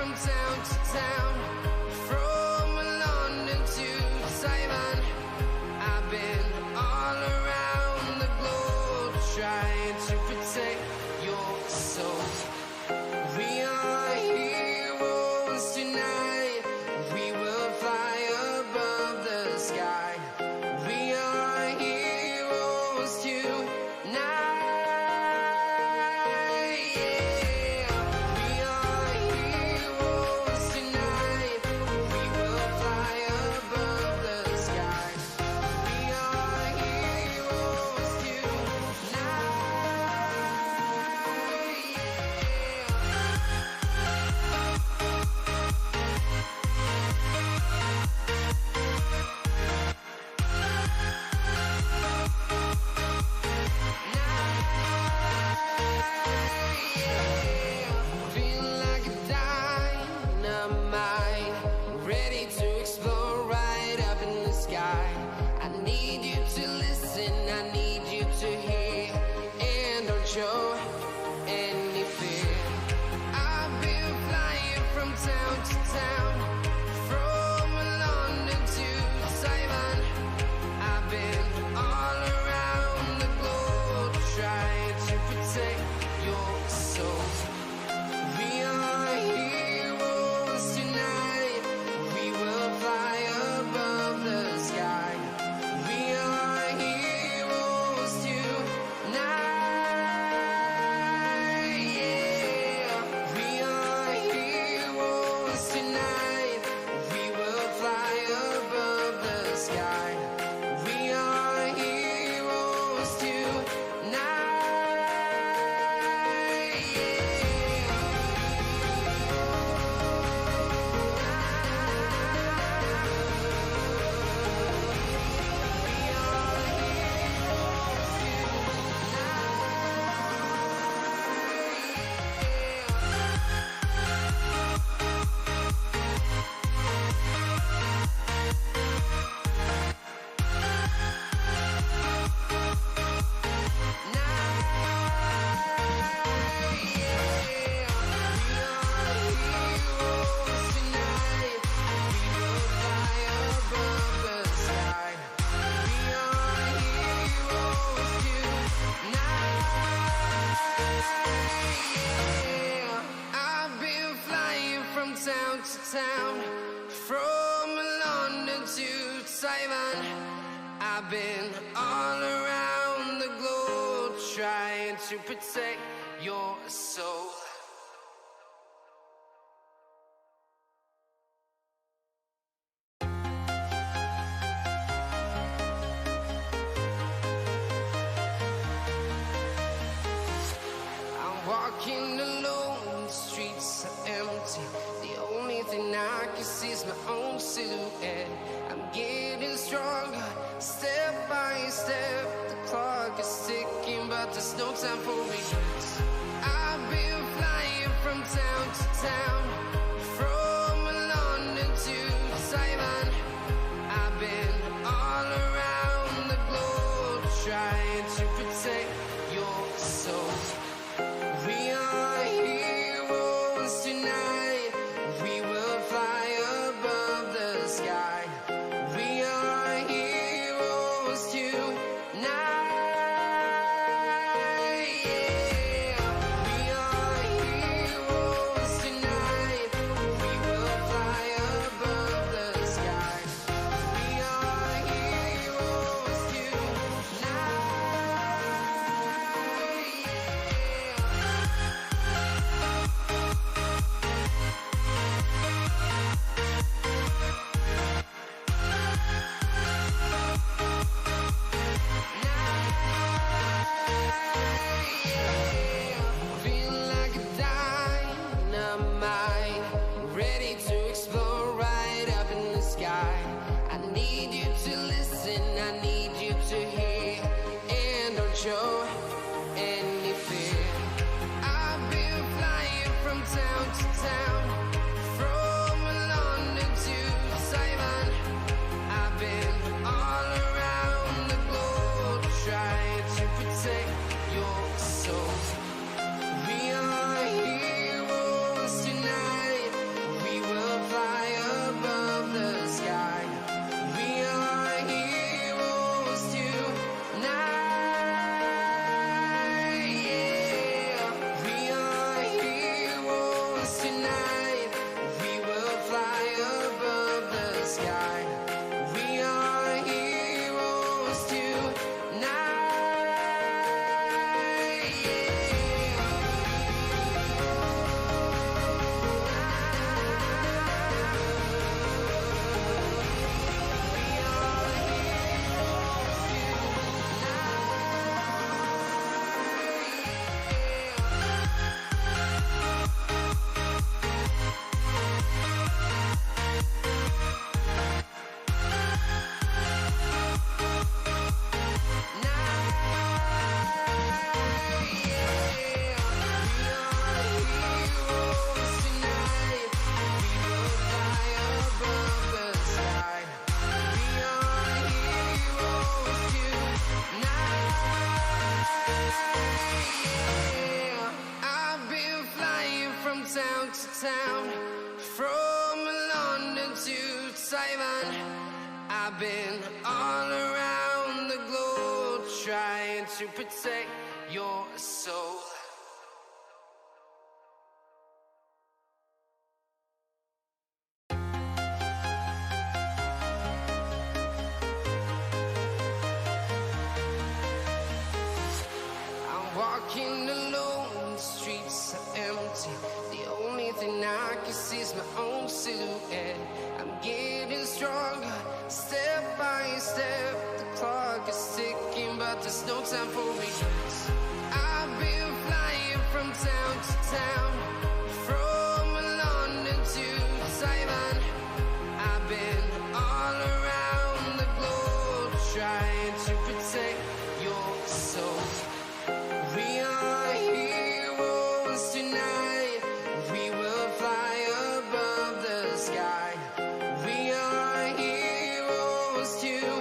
from town to town, from London to Taiwan. I've been all around the globe trying to protect your soul. We are heroes tonight. We will fly above the sky. We are heroes tonight. I've been all around the globe trying to protect your soul. I'm walking alone, the streets are empty. The only thing I can see is my own silhouette. I'm getting stronger, step by step. The clock is ticking, but there's no time for regrets. I've been flying from town to town, from London to Taiwan. I've been all around the globe trying to protect your soul. We are heroes tonight. We will fly above the sky. We are heroes tonight. town to town, from London to Taiwan. I've been all around the globe trying to protect your soul. I'm walking alone, the streets are empty. The only thing I can see is my own silhouette. I'm getting stronger, step by step. The clock is ticking, but there's no time for regrets. I've been flying from town to town, from London to Taiwan. I've been all around the globe trying to protect your soul. We are heroes tonight. We will fly above the sky. We are heroes tonight.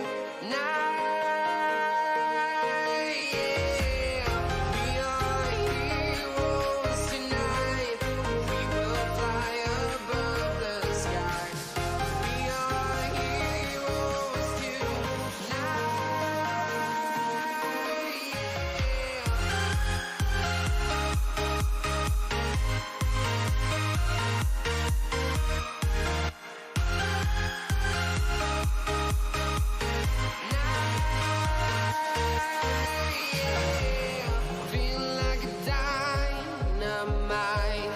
Yeah. We are heroes tonight. We will fly above the sky. We are heroes tonight. Feel like a dynamite,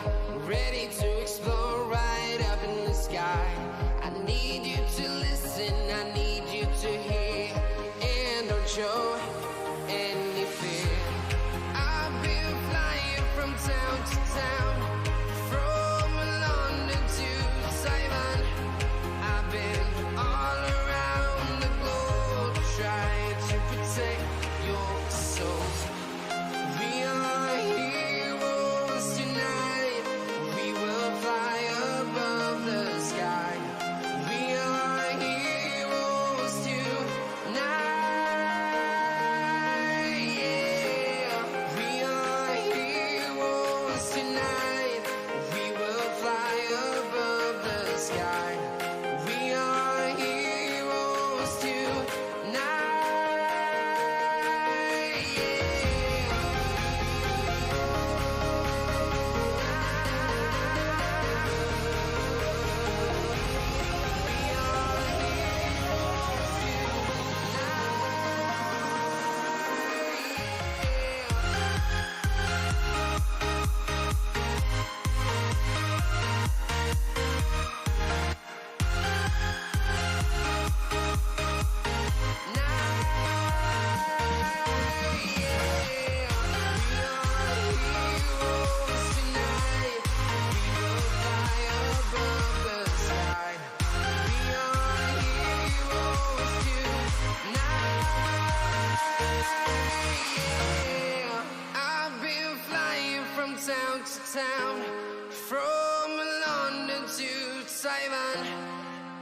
ready to explode right up in the sky. I need you to listen, I need you to hear, and don't show any fear. I've been flying from town to town, from London to Taiwan. I've been all around the globe trying to protect your soul. We are heroes tonight. We will fly above the sky. We are heroes tonight. Yeah. We are heroes tonight. We will fly above the sky. We are heroes tonight. I've been flying from town to town, from London to Taiwan.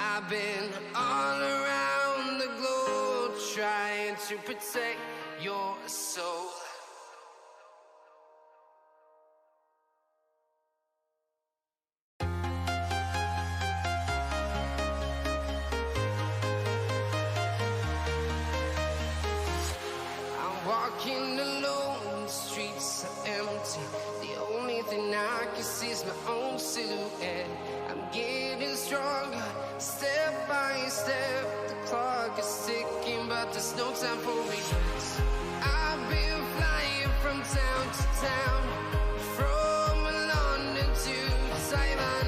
I've been all around the globe trying to protect your soul. I'm walking alone, the streets are empty. The only thing I can see is my own silhouette. I'm getting stronger, step by step. The clock is ticking, but there's no time for regrets. I've been flying from town to town, from London to Taiwan.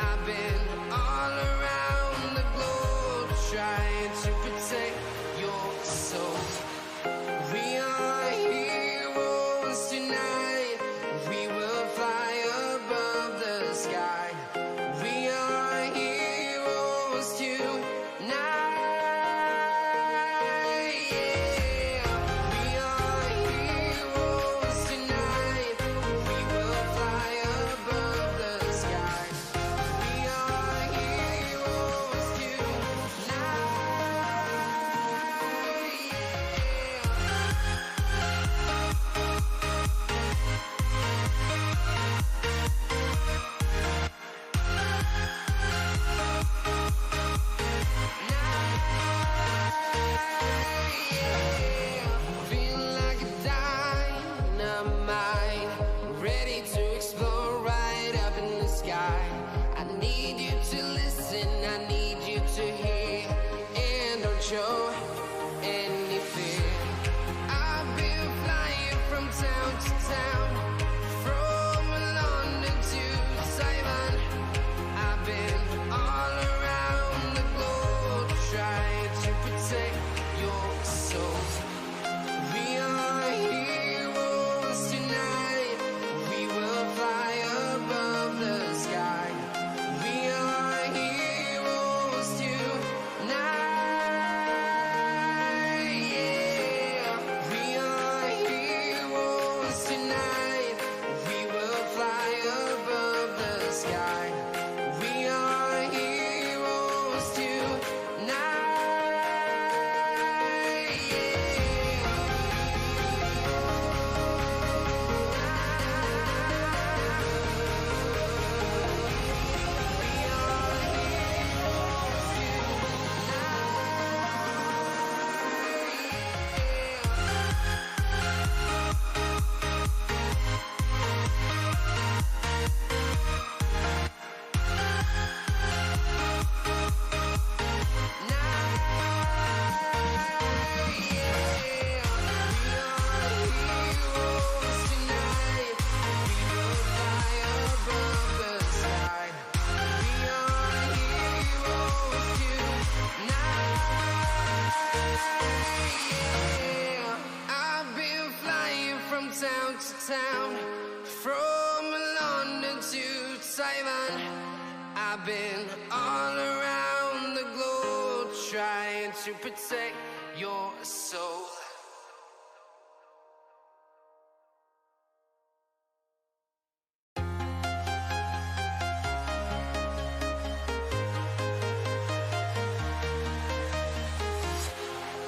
I've been all around the globe trying to protect your soul. We are heroes tonight. We will fly above the sky. We are heroes tonight. Yeah. We are heroes tonight. Simon. I've been all around the globe trying to protect your soul.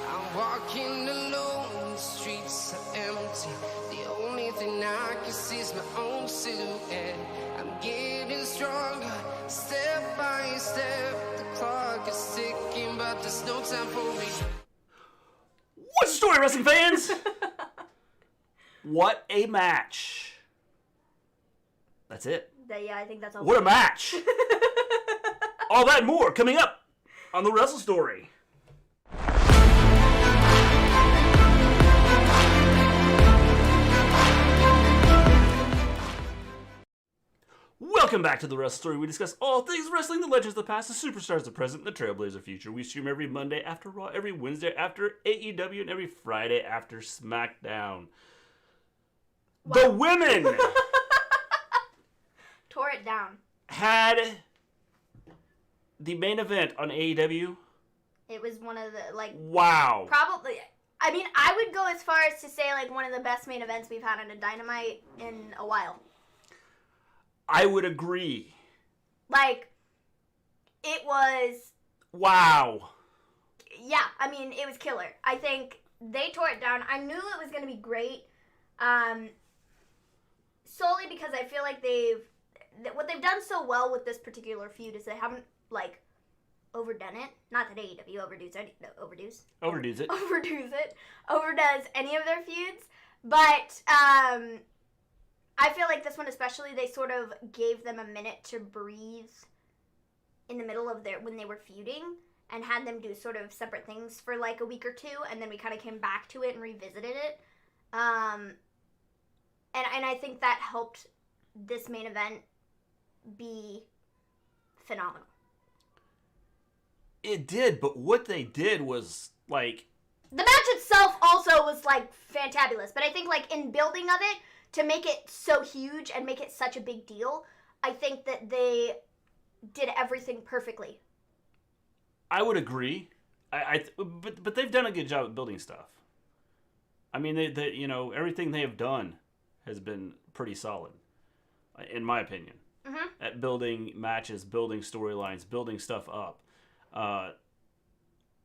I'm walking alone, the streets are empty. The only thing I can see is my own silhouette. I'm getting stronger, step by step. The clock is ticking, but there's no time for me. What's the story, wrestling fans? What a match. That's it. Yeah, I think that's all. What a match. All that and more coming up on the Wrestle Story. Welcome back to the Wrestle Story. We discuss all things wrestling, the legends of the past, the superstars of the present, the trailblazer future. We stream every Monday after Raw, every Wednesday after AEW, and every Friday after SmackDown. Wow. The women tore it down. Had the main event on AEW. It was one of the, wow. Probably, I mean, I would go as far as to say, one of the best main events we've had on a Dynamite in a while. I would agree. It was... wow. Yeah, I mean, it was killer. I think they tore it down. I knew it was going to be great, solely because I feel like what they've done so well with this particular feud is they haven't, overdone it. Not that AEW overdoes any of their feuds, but, I feel like this one especially, they sort of gave them a minute to breathe in the middle of when they were feuding and had them do sort of separate things for a week or two, and then we kind of came back to it and revisited it. And I think that helped this main event be phenomenal. It did, but what they did was, the match itself also was, fantabulous, but I think, in building of it, to make it so huge and make it such a big deal, I think that they did everything perfectly. I would agree. But they've done a good job at building stuff. I mean, they everything they have done has been pretty solid, in my opinion. Mm-hmm. At building matches, building storylines, building stuff up.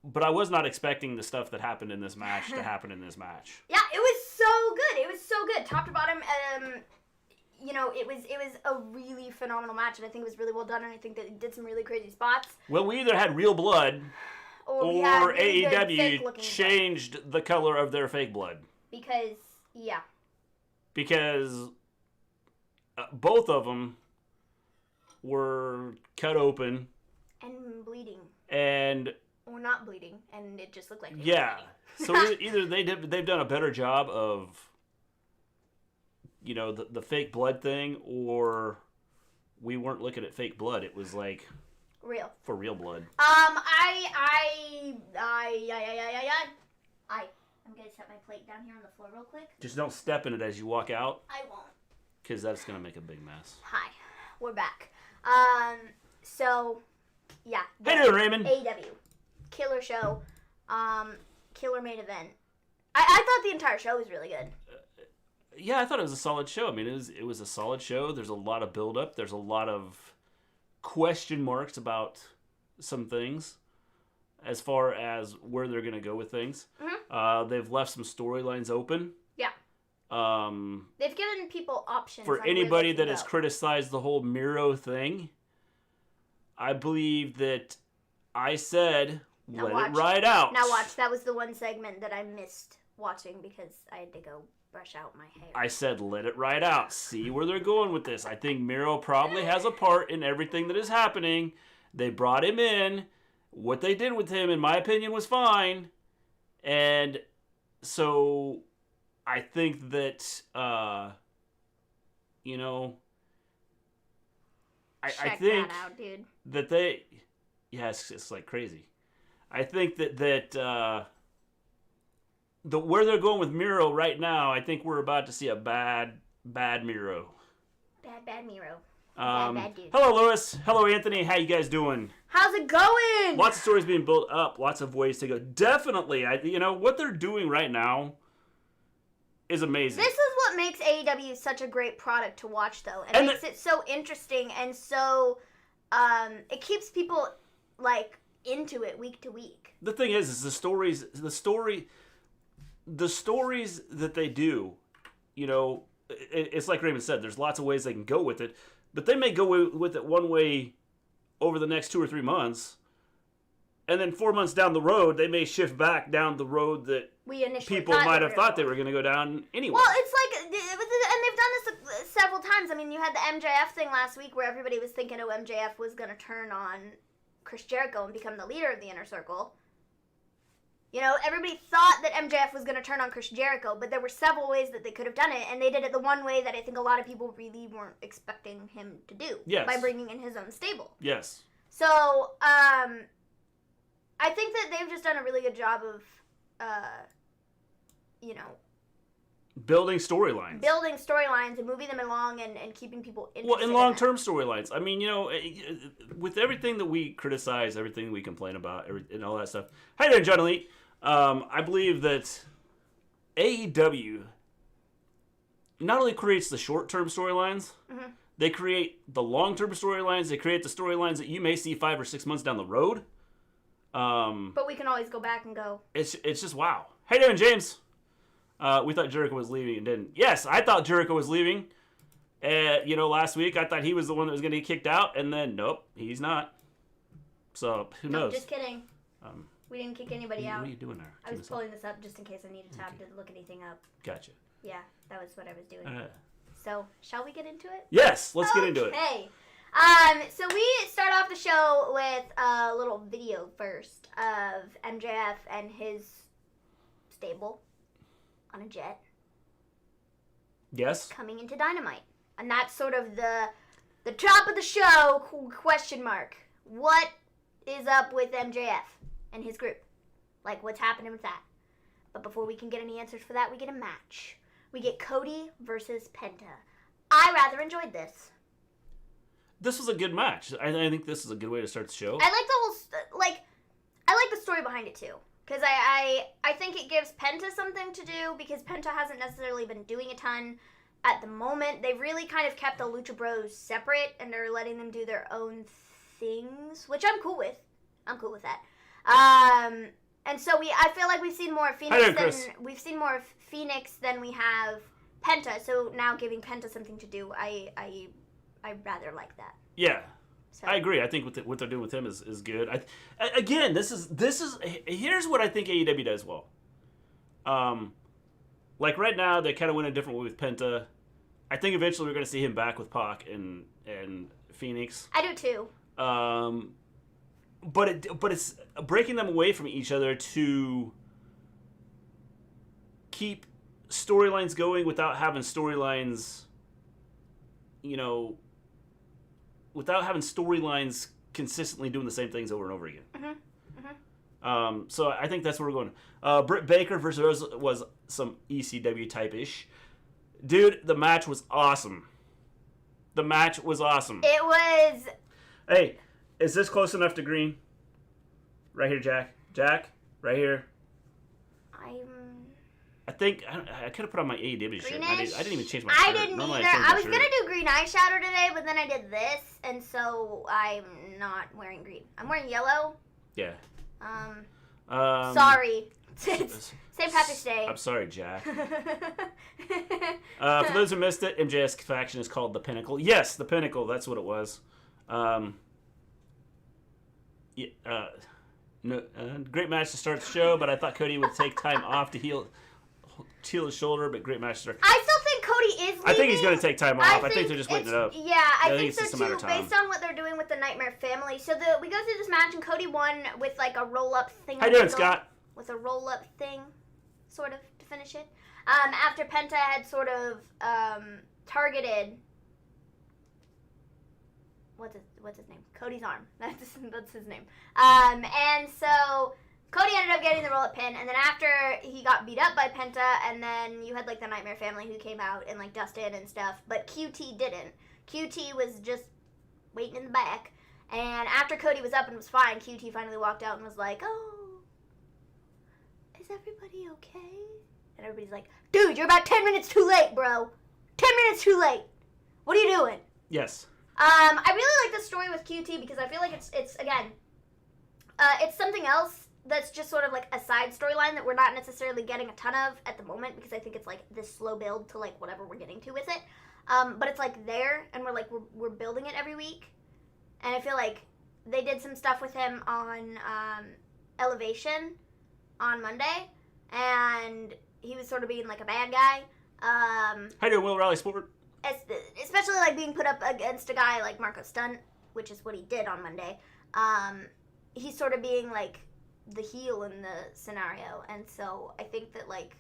But I was not expecting the stuff that happened in this match to happen in this match. Yeah, it was so good. It was so good, top to bottom. It was a really phenomenal match, and I think it was really well done. And I think that it did some really crazy spots. Well, we either had real blood, or really AEW changed the color of their fake blood. Because both of them were cut open and bleeding. Or not bleeding, and it just looked like So either they've done a better job of, the fake blood thing, or we weren't looking at fake blood. It was real, for real blood. I'm gonna set my plate down here on the floor real quick. Just don't step in it as you walk out. I won't. Because that's gonna make a big mess. Hi, we're back. So, yeah. How you doing, Raymond? AEW. Killer show, killer main event. I thought the entire show was really good. Yeah, I thought it was a solid show. I mean, it was a solid show. There's a lot of build up. There's a lot of question marks about some things as far as where they're going to go with things. Mm-hmm. They've left some storylines open. Yeah. They've given people options. For anybody that has criticized the whole Miro thing, I believe that I said... Let it ride out. Now watch. That was the one segment that I missed watching because I had to go brush out my hair. I said let it ride out. See where they're going with this. I think Miro probably has a part in everything that is happening. They brought him in. What they did with him, in my opinion, was fine. And so I think that, I think that out, dude. That they... Yeah, it's crazy. I think that where they're going with Miro right now, I think we're about to see a bad Miro. Bad Miro. Bad dude. Hello, Lewis. Hello, Anthony. How you guys doing? How's it going? Lots of stories being built up. Lots of ways to go. Definitely. What they're doing right now is amazing. This is what makes AEW such a great product to watch, though. It makes it so interesting and so it keeps people like into it week to week. The thing is the stories that they do, it's like Raymond said, there's lots of ways they can go with it, but they may go with it one way over the next 2 or 3 months, and then 4 months down the road, they may shift back down the road that people might have thought they were going to go down anyway. Well, it's like, and they've done this several times. I mean, you had the MJF thing last week where everybody was thinking, MJF was going to turn on Chris Jericho and become the leader of the Inner Circle. Everybody thought that MJF was going to turn on Chris Jericho, but there were several ways that they could have done it, and they did it the one way that I think a lot of people really weren't expecting him to do. Yes. By bringing in his own stable. Yes. So, I think that they've just done a really good job of, building storylines. Building storylines and moving them along and keeping people interested. Well, in long-term storylines. I mean, with everything that we criticize, everything we complain about, and all that stuff. Hey there, John Elite. I believe that AEW not only creates the short-term storylines, they create the long-term storylines, they create the storylines that you may see 5 or 6 months down the road. But we can always go back and go. It's just wow. How you doing, James? We thought Jericho was leaving and didn't. Yes, I thought Jericho was leaving. Last week I thought he was the one that was going to get kicked out, and then nope, he's not. So who knows? Just kidding. We didn't kick anybody out. What are you doing there? I was pulling this up just in case I needed tab to look anything up. Gotcha. Yeah, that was what I was doing. So, shall we get into it? Yes, let's get into it. Okay. So we start off the show with a little video first of MJF and his stable on a jet. Yes. Coming into Dynamite. And that's sort of the top of the show, question mark. What is up with MJF and his group? Like, what's happening with that? But before we can get any answers for that, we get a match. We get Cody versus Penta. I rather enjoyed this. This was a good match. I think this is a good way to start the show. I like the whole, I like the story behind it too. Because I think it gives Penta something to do, because Penta hasn't necessarily been doing a ton at the moment. They've really kind of kept the Lucha Bros separate, and they're letting them do their own things, which I'm cool with. I'm cool with that. And so I feel like we've seen more of Phoenix than we have Penta. So now giving Penta something to do, I rather like that. Yeah. So. I agree. I think what they're doing with him is good. Again, this is here's what I think AEW does well. Like right now, they kind of went a different way with Penta. I think eventually we're going to see him back with Pac and Phoenix. I do too. But it's breaking them away from each other to keep storylines going without having storylines, without having storylines consistently doing the same things over and over again. So I think that's where we're going. Britt Baker versus Rosa was some ECW type-ish. Dude, the match was awesome. It was... Hey, is this close enough to green? Right here, Jack. Jack, right here. I think I could have put on my AEW shirt. I didn't even change my shirt. I didn't either. I was going to do green eyeshadow today, but then I did this, and so I'm not wearing green. I'm wearing yellow. Yeah. Sorry. It's St. Patrick's Day. I'm sorry, Jack. For those who missed it, MJF's faction is called The Pinnacle. Yes, The Pinnacle. That's what it was. Great match to start the show, but I thought Cody would take time off to heal his shoulder, but great match to start. I still think Cody is leaving. I think he's going to take time off. I think they're just waiting it up. Yeah, I think so it's too, based on what they're doing with the Nightmare Family. So we go through this match, and Cody won with like a roll-up thing. How you doing, Scott? With a roll-up thing, sort of, to finish it. After Penta had sort of targeted... What's his name? Cody's arm. That's his name. And so Cody ended up getting the roll-up pin, and then after he got beat up by Penta, and then you had like the Nightmare Family who came out and like dusted and stuff, but QT didn't. QT was just waiting in the back. And after Cody was up and was fine, QT finally walked out and was like, oh, is everybody okay? And everybody's like, dude, you're about 10 minutes too late, bro. 10 minutes too late. What are you doing? Yes. I really like this story with QT because I feel like it's again, it's something else that's just sort of like a side storyline that we're not necessarily getting a ton of at the moment because I think it's like this slow build to like whatever we're getting to with it. But it's like there and we're building it every week. And I feel like they did some stuff with him on Elevation on Monday and he was sort of being like a bad guy. How you doing, Will Raleigh Sport? Especially like being put up against a guy like Marco Stunt, which is what he did on Monday. He's sort of being like the heel in the scenario, and so I think that like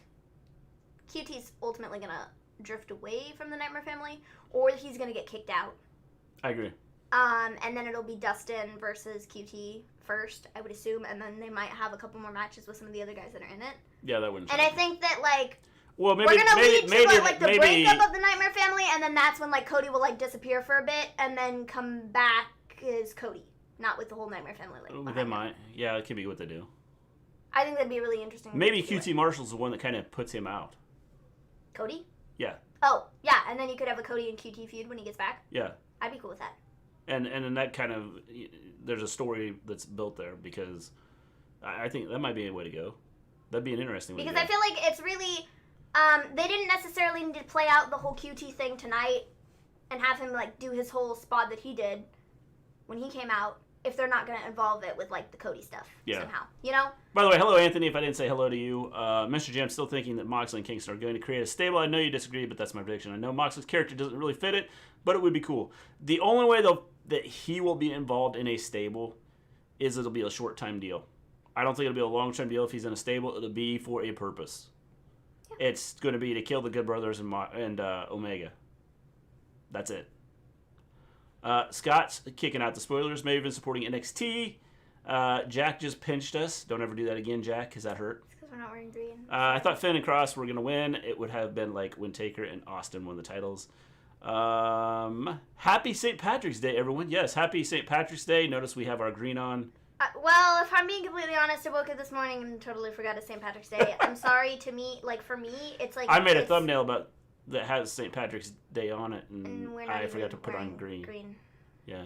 QT's ultimately gonna drift away from the Nightmare Family, or he's gonna get kicked out. I agree. And then it'll be Dustin versus QT first, I would assume, and then they might have a couple more matches with some of the other guys that are in it. Yeah, that wouldn't. And I think that like. Well, maybe, we're gonna lead to like the maybe, breakup of the Nightmare Family, and then that's when like Cody will like disappear for a bit, and then come back as Cody, not with the whole Nightmare Family. Like, they might. Yeah, it could be what they do. I think that'd be really interesting. Maybe QT Marshall's the one that kind of puts him out. Cody? Yeah. Oh, yeah, and then you could have a Cody and QT feud when he gets back. Yeah. I'd be cool with that. And then that kind of there's a story that's built there because I think that might be a way to go. That'd be an interesting way. Because I feel like it's really. They didn't necessarily need to play out the whole QT thing tonight and have him, like, do his whole spot that he did when he came out if they're not going to involve it with, like, the Cody stuff somehow, you know? By the way, hello, Anthony, if I didn't say hello to you. Mr. J, I'm still thinking that Moxley and Kingston are going to create a stable. I know you disagree, but that's my prediction. I know Moxley's character doesn't really fit it, but it would be cool. The only way, though, that he will be involved in a stable is it'll be a short-time deal. I don't think it'll be a long-term deal if he's in a stable. It'll be for a purpose. It's going to be to kill the Good Brothers and Omega. That's it. Scott's kicking out the spoilers. Maven supporting NXT. Jack just pinched us. Don't ever do that again, Jack, because that hurt. It's because we're not wearing green. I thought Finn and Cross were going to win. It would have been like when Taker and Austin won the titles. Happy St. Patrick's Day, everyone. Yes, happy St. Patrick's Day. Notice we have our green on. Well, if I'm being completely honest, I woke up this morning and totally forgot it's St. Patrick's Day. I'm sorry. To me, like for me, it's like I made a thumbnail about that has St. Patrick's Day on it, and I forgot to put on green. Yeah.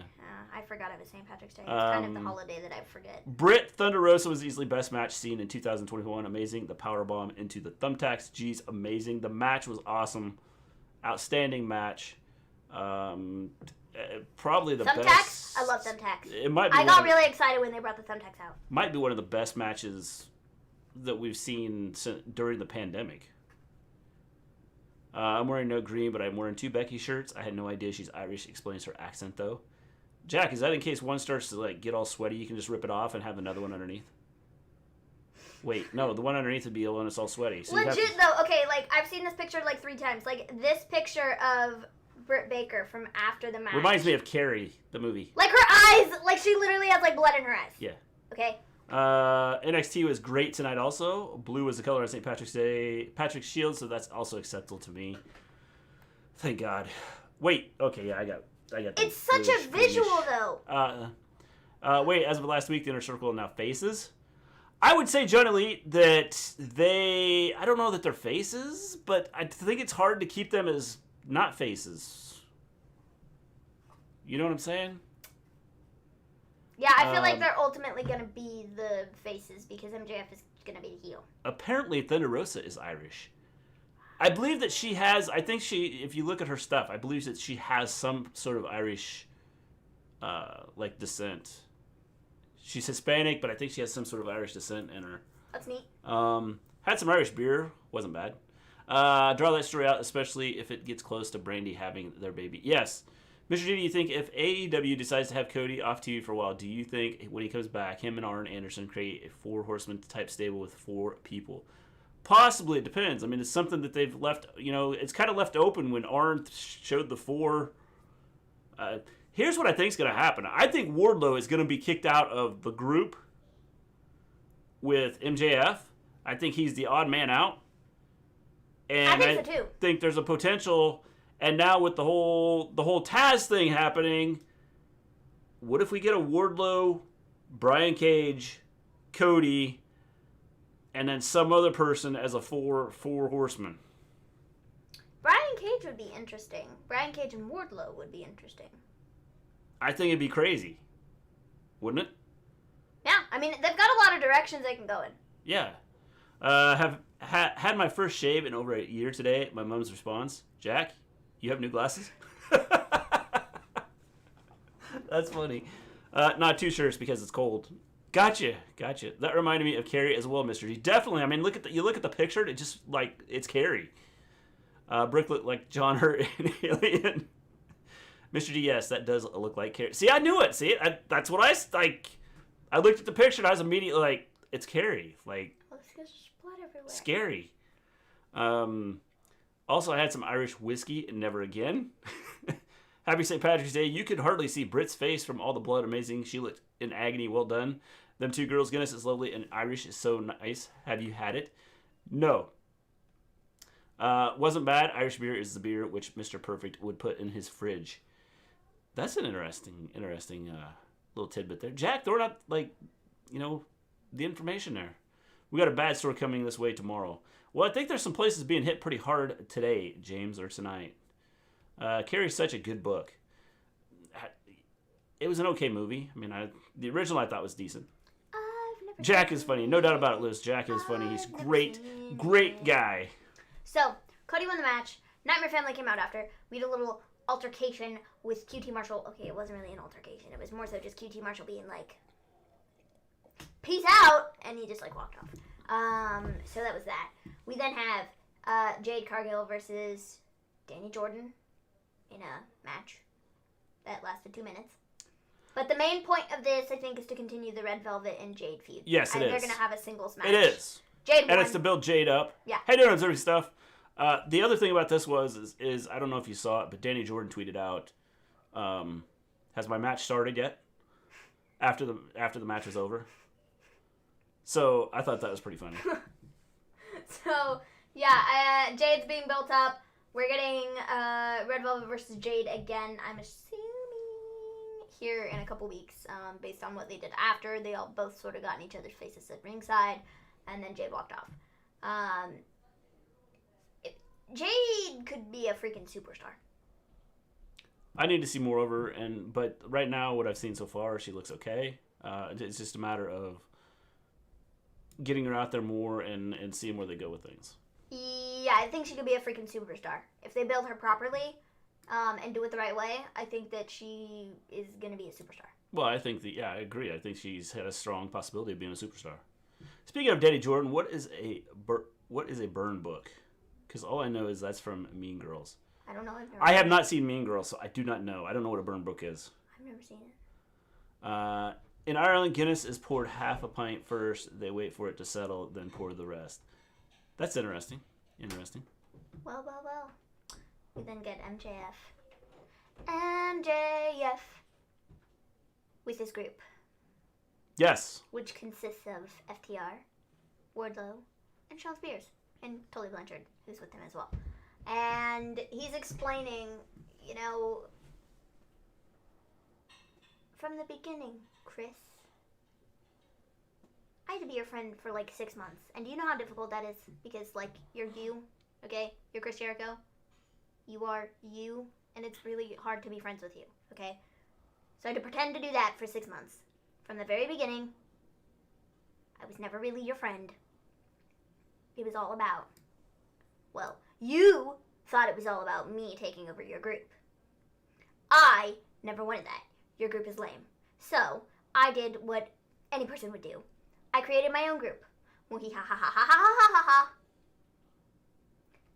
I forgot it was St. Patrick's Day. It's kind of the holiday that I forget. Britt Thunder Rosa was easily best match seen in 2021. Amazing. The powerbomb into the thumbtacks. Geez, amazing. The match was awesome. Outstanding match. Probably the thumbtacks? best. I love thumbtacks. It might be I got really excited when they brought the thumbtacks out. Might be one of the best matches that we've seen during the pandemic. I'm wearing no green, but I'm wearing two Becky shirts. I had no idea she's Irish. Explains her accent, though. Jack, is that in case one starts to like get all sweaty, you can just rip it off and have another one underneath? Wait, no, the one underneath would be when it's all sweaty. So legit, though, okay, like, I've seen this picture like 3 times. Like, this picture of Britt Baker from after the match. Reminds me of Carrie, the movie. Like, her eyes, like, she literally has, like, blood in her eyes. Yeah. Okay? NXT was great tonight also. Blue was the color on St. Patrick's Day. Patrick's Shield, so that's also acceptable to me. Thank God. Wait, okay, yeah, I got it's such a visual, though. Wait, as of last week, the Inner Circle are now faces. I would say, John Elite, that I don't know that they're faces, but I think it's hard to keep them as not faces. You know what I'm saying? Yeah, I feel like they're ultimately going to be the faces because MJF is going to be the heel. Apparently, Thunder Rosa is Irish. I believe that she has, if you look at her stuff, I believe that she has some sort of Irish, like, descent. She's Hispanic, but I think she has some sort of Irish descent in her. That's neat. Had some Irish beer. Wasn't bad. Draw that story out, especially if it gets close to Brandy having their baby. Yes. Mr. G, do you think if AEW decides to have Cody off TV for a while, do you think when he comes back, him and Arn Anderson create a 4 horseman type stable with 4 people? Possibly. It depends. I mean, it's something that they've left, it's kind of left open when Arn showed the 4. Here's what I think is going to happen. I think Wardlow is going to be kicked out of the group with MJF. I think he's the odd man out. And I think so too. Think there's a potential, And now with the whole Taz thing happening, what if we get a Wardlow, Brian Cage, Cody, and then some other person as a four horsemen? Brian Cage would be interesting. Brian Cage and Wardlow would be interesting. I think it'd be crazy. Wouldn't it? Yeah, I mean, they've got a lot of directions they can go in. Yeah. Had my first shave in over a year today. My mom's response, Jack, you have new glasses? That's funny. Not too sure it's because it's cold. Gotcha. That reminded me of Carrie as well, Mr. G. Definitely. I mean, look at the picture. It just like it's Carrie. Brick looked like John Hurt in Alien. Mr. G, yes, that does look like Carrie. See, I knew it. See, that's what I like. I looked at the picture and I was immediately like, it's Carrie. Like, oh, there's blood everywhere. Scary. Also, I had some Irish whiskey and never again. Happy St. Patrick's Day. You could hardly see Britt's face from all the blood. Amazing. She looked in agony. Well done. Them two girls. Guinness is lovely and Irish is so nice. Have you had it? No. Wasn't bad. Irish beer is the beer which Mr. Perfect would put in his fridge. That's an interesting little tidbit there. Jack, throwing out, the information there. We got a bad story coming this way tomorrow. Well, I think there's some places being hit pretty hard today, James, or tonight. Carrie's such a good book. It was an okay movie. I mean, the original I thought was decent. Jack is funny. No doubt about it, Liz. Jack is funny. He's great guy. So, Cody won the match. Nightmare Family came out after. We had a little altercation with QT Marshall. Okay, it wasn't really an altercation. It was more so just QT Marshall being like, peace out, and he just walked off. So that was that. We then have Jade Cargill versus Danny Jordan in a match that lasted 2 minutes. But the main point of this, I think, is to continue the Red Velvet and Jade feud. Yes, it is. They're going to have a singles match. It is. Jade won. And it's to build Jade up. Yeah. Hey, doing observing stuff. The other thing about this is I don't know if you saw it, but Danny Jordan tweeted out, "Has my match started yet?" After the match was over. So I thought that was pretty funny. So yeah, Jade's being built up. We're getting Red Velvet versus Jade again. I'm assuming here in a couple weeks, based on what they did after. They all both sort of got in each other's faces at ringside, and then Jade walked off. Jade could be a freaking superstar. I need to see more of her, but right now, what I've seen so far, she looks okay. It's just a matter of getting her out there more and seeing where they go with things. Yeah, I think she could be a freaking superstar. If they build her properly and do it the right way, I think that she is going to be a superstar. Well, I think I agree. I think she's had a strong possibility of being a superstar. Speaking of Danny Jordan, what is a burn book? Because all I know is that's from Mean Girls. I don't know. I have not seen Mean Girls, so I do not know. I don't know what a burn book is. I've never seen it. In Ireland, Guinness is poured half a pint first. They wait for it to settle, then pour the rest. That's interesting. Well. We then get MJF with his group. Yes. Which consists of FTR, Wardlow, and Sean Spears. And Tully Blanchard, who's with him as well. And he's explaining, from the beginning, Chris, I had to be your friend for 6 months. And do you know how difficult that is? Because, you're you, okay? You're Chris Jericho. You are you. And it's really hard to be friends with you, okay? So I had to pretend to do that for 6 months. From the very beginning, I was never really your friend. It was all about, you thought it was all about me taking over your group. I never wanted that. Your group is lame. So, I did what any person would do. I created my own group.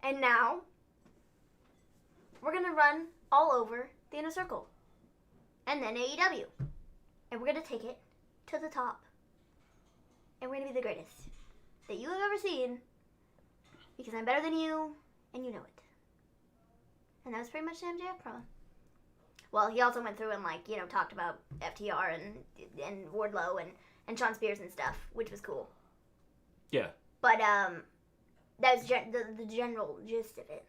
And now, we're going to run all over the Inner Circle. And then AEW. And we're going to take it to the top. And we're going to be the greatest that you have ever seen. Because I'm better than you, and you know it. And that was pretty much the MJF promo. Well, he also went through and, talked about FTR and Wardlow and Sean Spears and stuff, which was cool. Yeah. But, that was the general gist of it.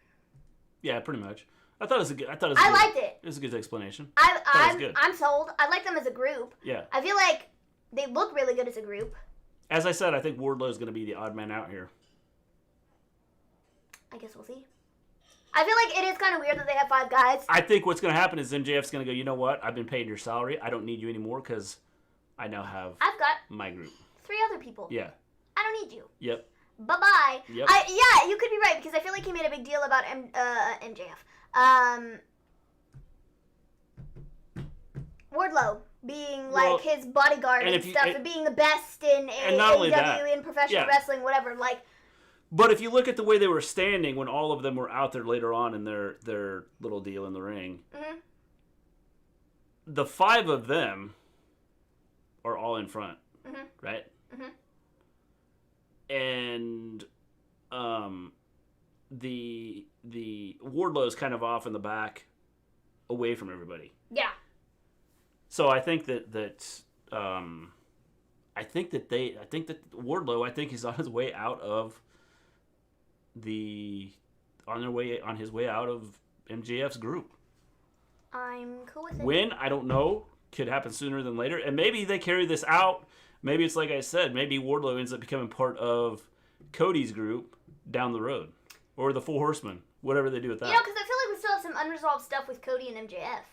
Yeah, pretty much. I thought it was a good. I liked it. It was a good explanation. I'm sold. I like them as a group. Yeah. I feel like they look really good as a group. As I said, I think Wardlow is going to be the odd man out here. I guess we'll see. I feel like it is kind of weird that they have 5 guys. I think what's going to happen is MJF's going to go, you know what? I've been paying your salary. I don't need you anymore because I now have I've got my group. 3 other people. Yeah. I don't need you. Yep. Bye-bye. Yep. Yeah, you could be right because I feel like he made a big deal about MJF. Wardlow being like his bodyguard and stuff, and being the best in AEW, in professional wrestling, whatever. Like, but if you look at the way they were standing when all of them were out there later on in their little deal in the ring, the 5 of them are all in front, right? And the Wardlow's kind of off in the back, away from everybody. Yeah. So I think that Wardlow, I think he's on his way out of on his way out of MJF's group. I'm cool with it. When? I don't know. Could happen sooner than later. And maybe they carry this out. Maybe it's like I said, maybe Wardlow ends up becoming part of Cody's group down the road. Or the 4 Horsemen. Whatever they do with that. You know, because I feel like we still have some unresolved stuff with Cody and MJF.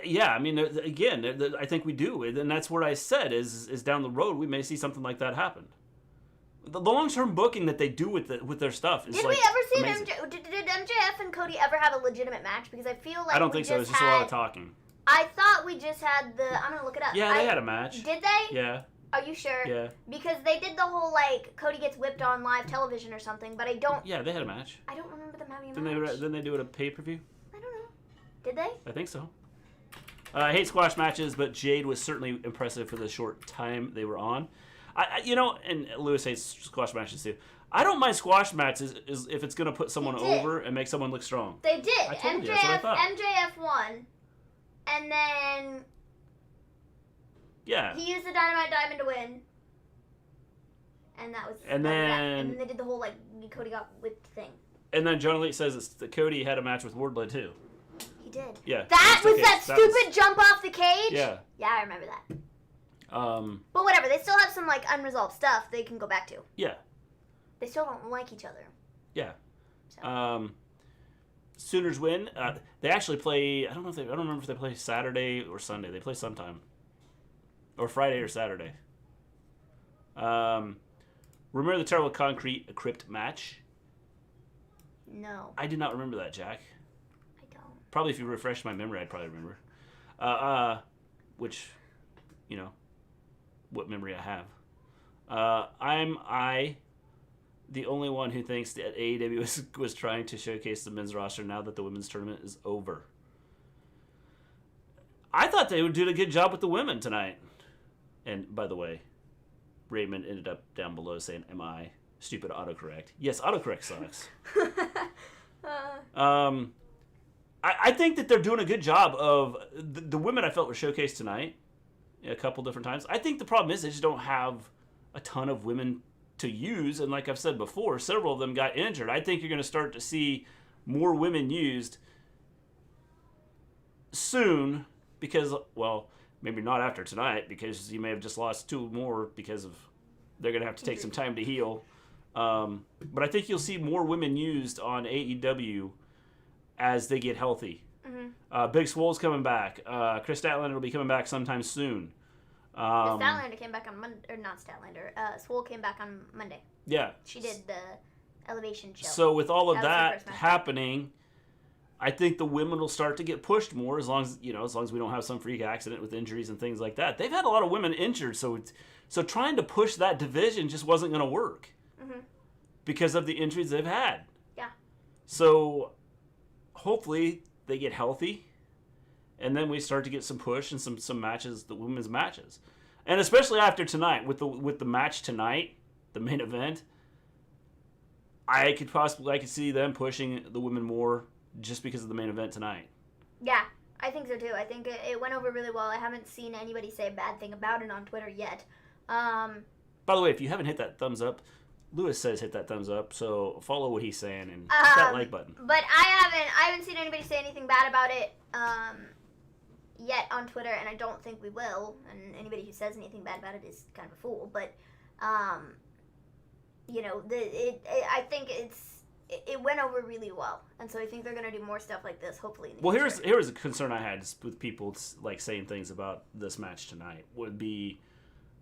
Yeah. I mean, again, I think we do. And that's what I said, is down the road we may see something like that happen. The long-term booking that they do with their stuff is Did we ever see did MJF and Cody ever have a legitimate match? Because I feel like I don't think so. It's just a lot of talking. I thought we just had I'm going to look it up. Yeah, they had a match. Did they? Yeah. Are you sure? Yeah. Because they did the whole, like, Cody gets whipped on live television or something, but I don't... Yeah, they had a match. I don't remember them having a match. Didn't they do it at a pay-per-view? I don't know. Did they? I think so. I hate squash matches, but Jade was certainly impressive for the short time they were on. And Lewis hates squash matches too. I don't mind squash matches if it's going to put someone over and make someone look strong. They did. I told you, that's what I thought. MJF won. And then... Yeah. He used the Dynamite Diamond to win. And that was... And then they did the whole, like, Cody got whipped thing. And then John Elite says that Cody had a match with Wardlow too. He did. Yeah. That was that stupid jump off the cage? Yeah. Yeah, I remember that. But whatever, they still have some, like, unresolved stuff they can go back to. Yeah. They still don't like each other. Yeah. So. Sooners win. They actually play. I don't remember if they play Saturday or Sunday. They play sometime, or Friday or Saturday. Remember the Terrible Concrete Crypt match? No. I did not remember that, Jack. I don't. Probably if you refresh my memory, I'd probably remember. Which, what memory I have. I'm the only one who thinks that AEW was trying to showcase the men's roster now that the women's tournament is over. I thought they would do a good job with the women tonight. And, by the way, Raymond ended up down below saying, am I stupid autocorrect? Yes, autocorrect sucks. I think that they're doing a good job of... The women I felt were showcased tonight a couple different times. I think the problem is they just don't have a ton of women to use, and like I've said before, several of them got injured. I think you're going to start to see more women used soon because, well, maybe not after tonight because you may have just lost 2 more because of they're going to have to take some time to heal. But I think you'll see more women used on AEW as they get healthy. Mm-hmm. Big Swole's coming back. Chris Statlander will be coming back sometime soon. Statlander came back on Monday, or not Statlander. Swole came back on Monday. Yeah. She did the Elevation show. So with all of that happening, I think the women will start to get pushed more as long as we don't have some freak accident with injuries and things like that. They've had a lot of women injured, so trying to push that division just wasn't going to work because of the injuries they've had. Yeah. So hopefully they get healthy. And then we start to get some push and some matches, the women's matches, and especially after tonight with the match tonight, the main event. I could see them pushing the women more just because of the main event tonight. Yeah, I think so too. I think it went over really well. I haven't seen anybody say a bad thing about it on Twitter yet. By the way, if you haven't hit that thumbs up, Lewis says hit that thumbs up, so follow what he's saying and hit that like button. But I haven't seen anybody say anything bad about it yet on Twitter, and I don't think we will. And anybody who says anything bad about it is kind of a fool. But you know, I think it went over really well, and so I think they're gonna do more stuff like this, hopefully. In the future. Here's a concern I had with people like saying things about this match tonight would be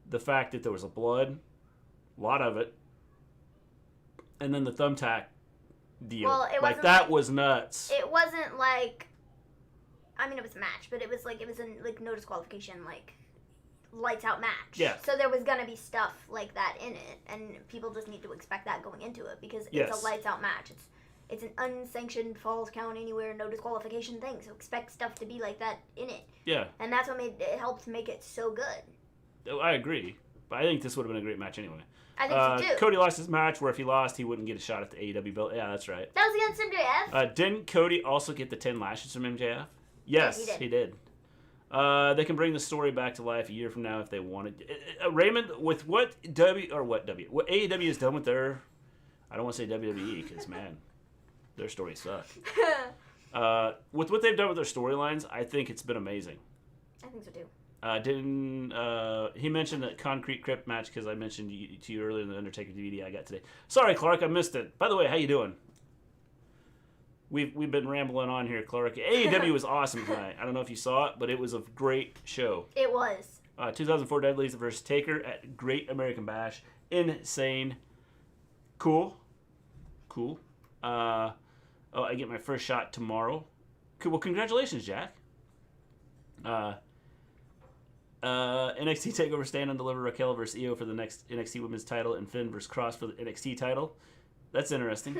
the fact that there was a blood, a lot of it, and then the thumbtack deal. Well, it like that was nuts. It wasn't like, I mean, it was a match, but it was a no disqualification, like lights out match. Yeah. So there was gonna be stuff like that in it, and people just need to expect that going into it because it's a lights out match. It's an unsanctioned falls count anywhere, no disqualification thing. So expect stuff to be like that in it. Yeah. And that's what helped make it so good. I agree, but I think this would have been a great match anyway. I think so too. Cody lost his match where if he lost, he wouldn't get a shot at the AEW belt. Yeah, that's right. That was against MJF. Didn't Cody also get the 10 lashes from MJF? Yes, he did. They can bring the story back to life a year from now if they wanted. Raymond, with what AEW has done with their, I don't want to say WWE because man, their stories suck. With what they've done with their storylines, I think it's been amazing. I think so too. He mentioned that Concrete Crypt match because I mentioned to you earlier in the Undertaker DVD I got today. Sorry, Clark, I missed it. By the way, how you doing? We've been rambling on here, Clark. AEW was awesome tonight. I don't know if you saw it, but it was a great show. It was. 2004 Deadliest versus Taker at Great American Bash. Insane. Cool. I get my first shot tomorrow. Cool. Well, congratulations, Jack. NXT TakeOver stand and deliver Raquel versus Io for the next NXT Women's title and Finn versus Cross for the NXT title. That's interesting.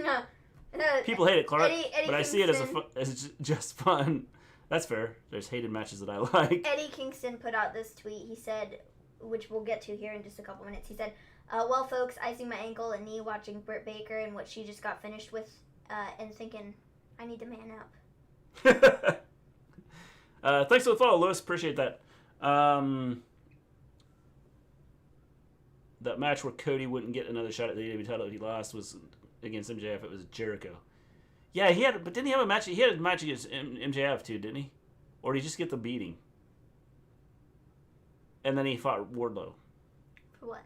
People hate it, Clark, but I see it as just fun. That's fair. There's hated matches that I like. Eddie Kingston put out this tweet. He said, which we'll get to here in just a couple minutes. He said, well, folks, icing my ankle and knee watching Britt Baker and what she just got finished with and thinking, I need to man up. Thanks for the follow, Lewis. Appreciate that. That match where Cody wouldn't get another shot at the AEW title if he lost was against MJF. It was Jericho. Yeah, but didn't he have a match? He had a match against MJF too, didn't he? Or did he just get the beating? And then he fought Wardlow. For what?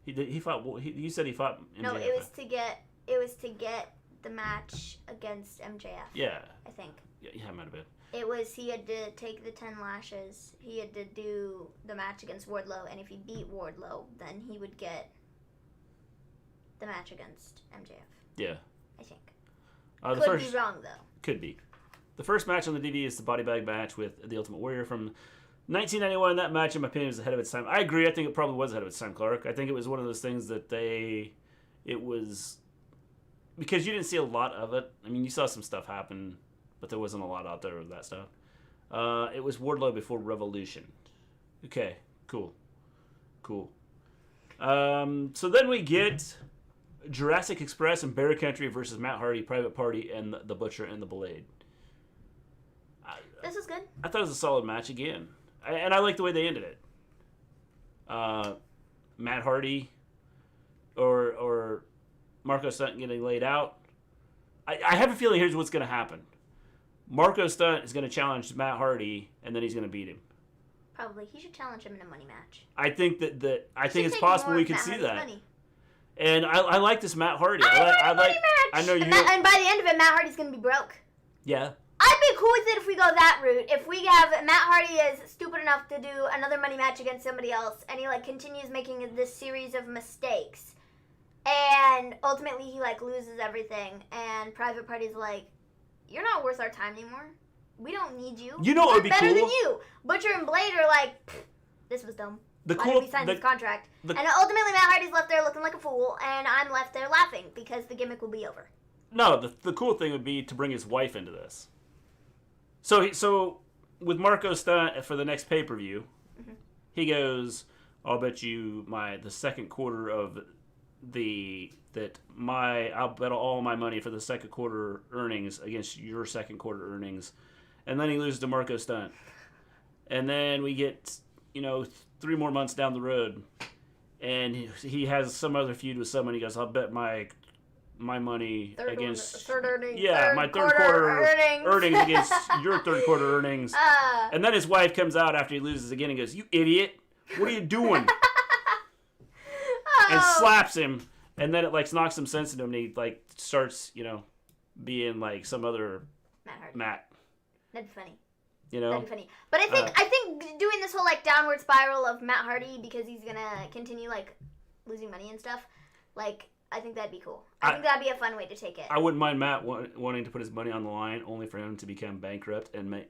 He fought. You said he fought MJF. No, it was to get the match against MJF. Yeah. I think. Yeah, it might have been. It was he had to take the 10 lashes. He had to do the match against Wardlow, and if he beat Wardlow, then he would get the match against MJF. Yeah. I think. Could be wrong, though. Could be. The first match on the DVD is the body bag match with the Ultimate Warrior from 1991. That match, in my opinion, was ahead of its time. I agree. I think it probably was ahead of its time, Clark. I think it was one of those things that it was, because you didn't see a lot of it. I mean, you saw some stuff happen, but there wasn't a lot out there of that stuff. It was Wardlow before Revolution. Okay, cool. So then we get Jurassic Express and Bear Country versus Matt Hardy, Private Party, and the Butcher and the Blade. This was good. I thought it was a solid match again. And I like the way they ended it. Matt Hardy or Marco Stunt getting laid out. I have a feeling here's what's going to happen. Marco Stunt is going to challenge Matt Hardy, and then he's going to beat him. Probably. He should challenge him in a money match. I think I think it's possible we could see that. Money. And I like this Matt Hardy. I like match. I know you. And by the end of it, Matt Hardy's going to be broke. Yeah. I'd be cool with it if we go that route. If we have Matt Hardy is stupid enough to do another money match against somebody else, and he continues making this series of mistakes, and ultimately he loses everything, and Private Party's like, you're not worth our time anymore. We don't need you. You know what would be better cool? than you. Butcher and Blade are like, this was dumb. Why did we sign this contract? And ultimately Matt Hardy's left there looking like a fool, and I'm left there laughing because the gimmick will be over. No, the cool thing would be to bring his wife into this. So with Marco Stunt for the next pay-per-view, he goes, I'll bet you the second quarter of I'll bet all my money for the second quarter earnings against your second quarter earnings. And then he loses to Marco Stunt. And then we get, 3 more months down the road, and he has some other feud with someone. He goes, "I'll bet my money against my third quarter earnings against your third quarter earnings." And then his wife comes out after he loses again and goes, "You idiot! What are you doing?" And slaps him. And then it like knocks some sense into him, and he like starts, being like some other Matt. That'd be funny. That'd be funny. But I think doing this whole like downward spiral of Matt Hardy because he's gonna continue like losing money and stuff, like I think that'd be cool. I think that'd be a fun way to take it. I wouldn't mind Matt wanting to put his money on the line, only for him to become bankrupt and meant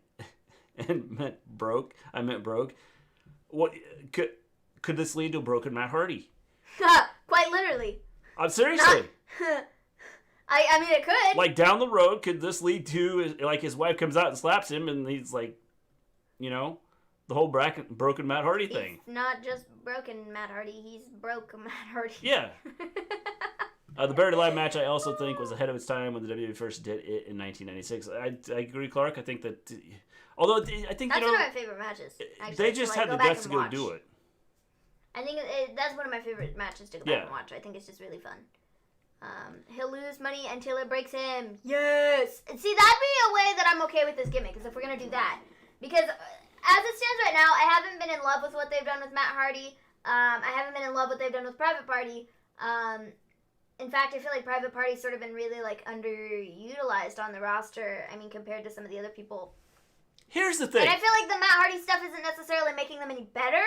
broke. I meant broke. What could this lead to a broken Matt Hardy? Quite literally. Seriously. I mean, it could. Like, down the road, could this lead to, like, his wife comes out and slaps him, and he's like, the whole broken Matt Hardy thing. He's not just broken Matt Hardy, he's broke Matt Hardy. Yeah. The Buried Alive match, I also think, was ahead of its time when the WWE first did it in 1996. I agree, Clark. I think that, although I think, that's one of my favorite matches, actually. They just had the guts to go do it. I think that's one of my favorite matches to go back and watch. I think it's just really fun. He'll lose money until it breaks him. Yes! And see, that'd be a way that I'm okay with this gimmick, because if we're going to do that. Because as it stands right now, I haven't been in love with what they've done with Matt Hardy. I haven't been in love with what they've done with Private Party. In fact, I feel like Private Party's sort of been really, like, underutilized on the roster. I mean, compared to some of the other people. Here's the thing. And I feel like the Matt Hardy stuff isn't necessarily making them any better.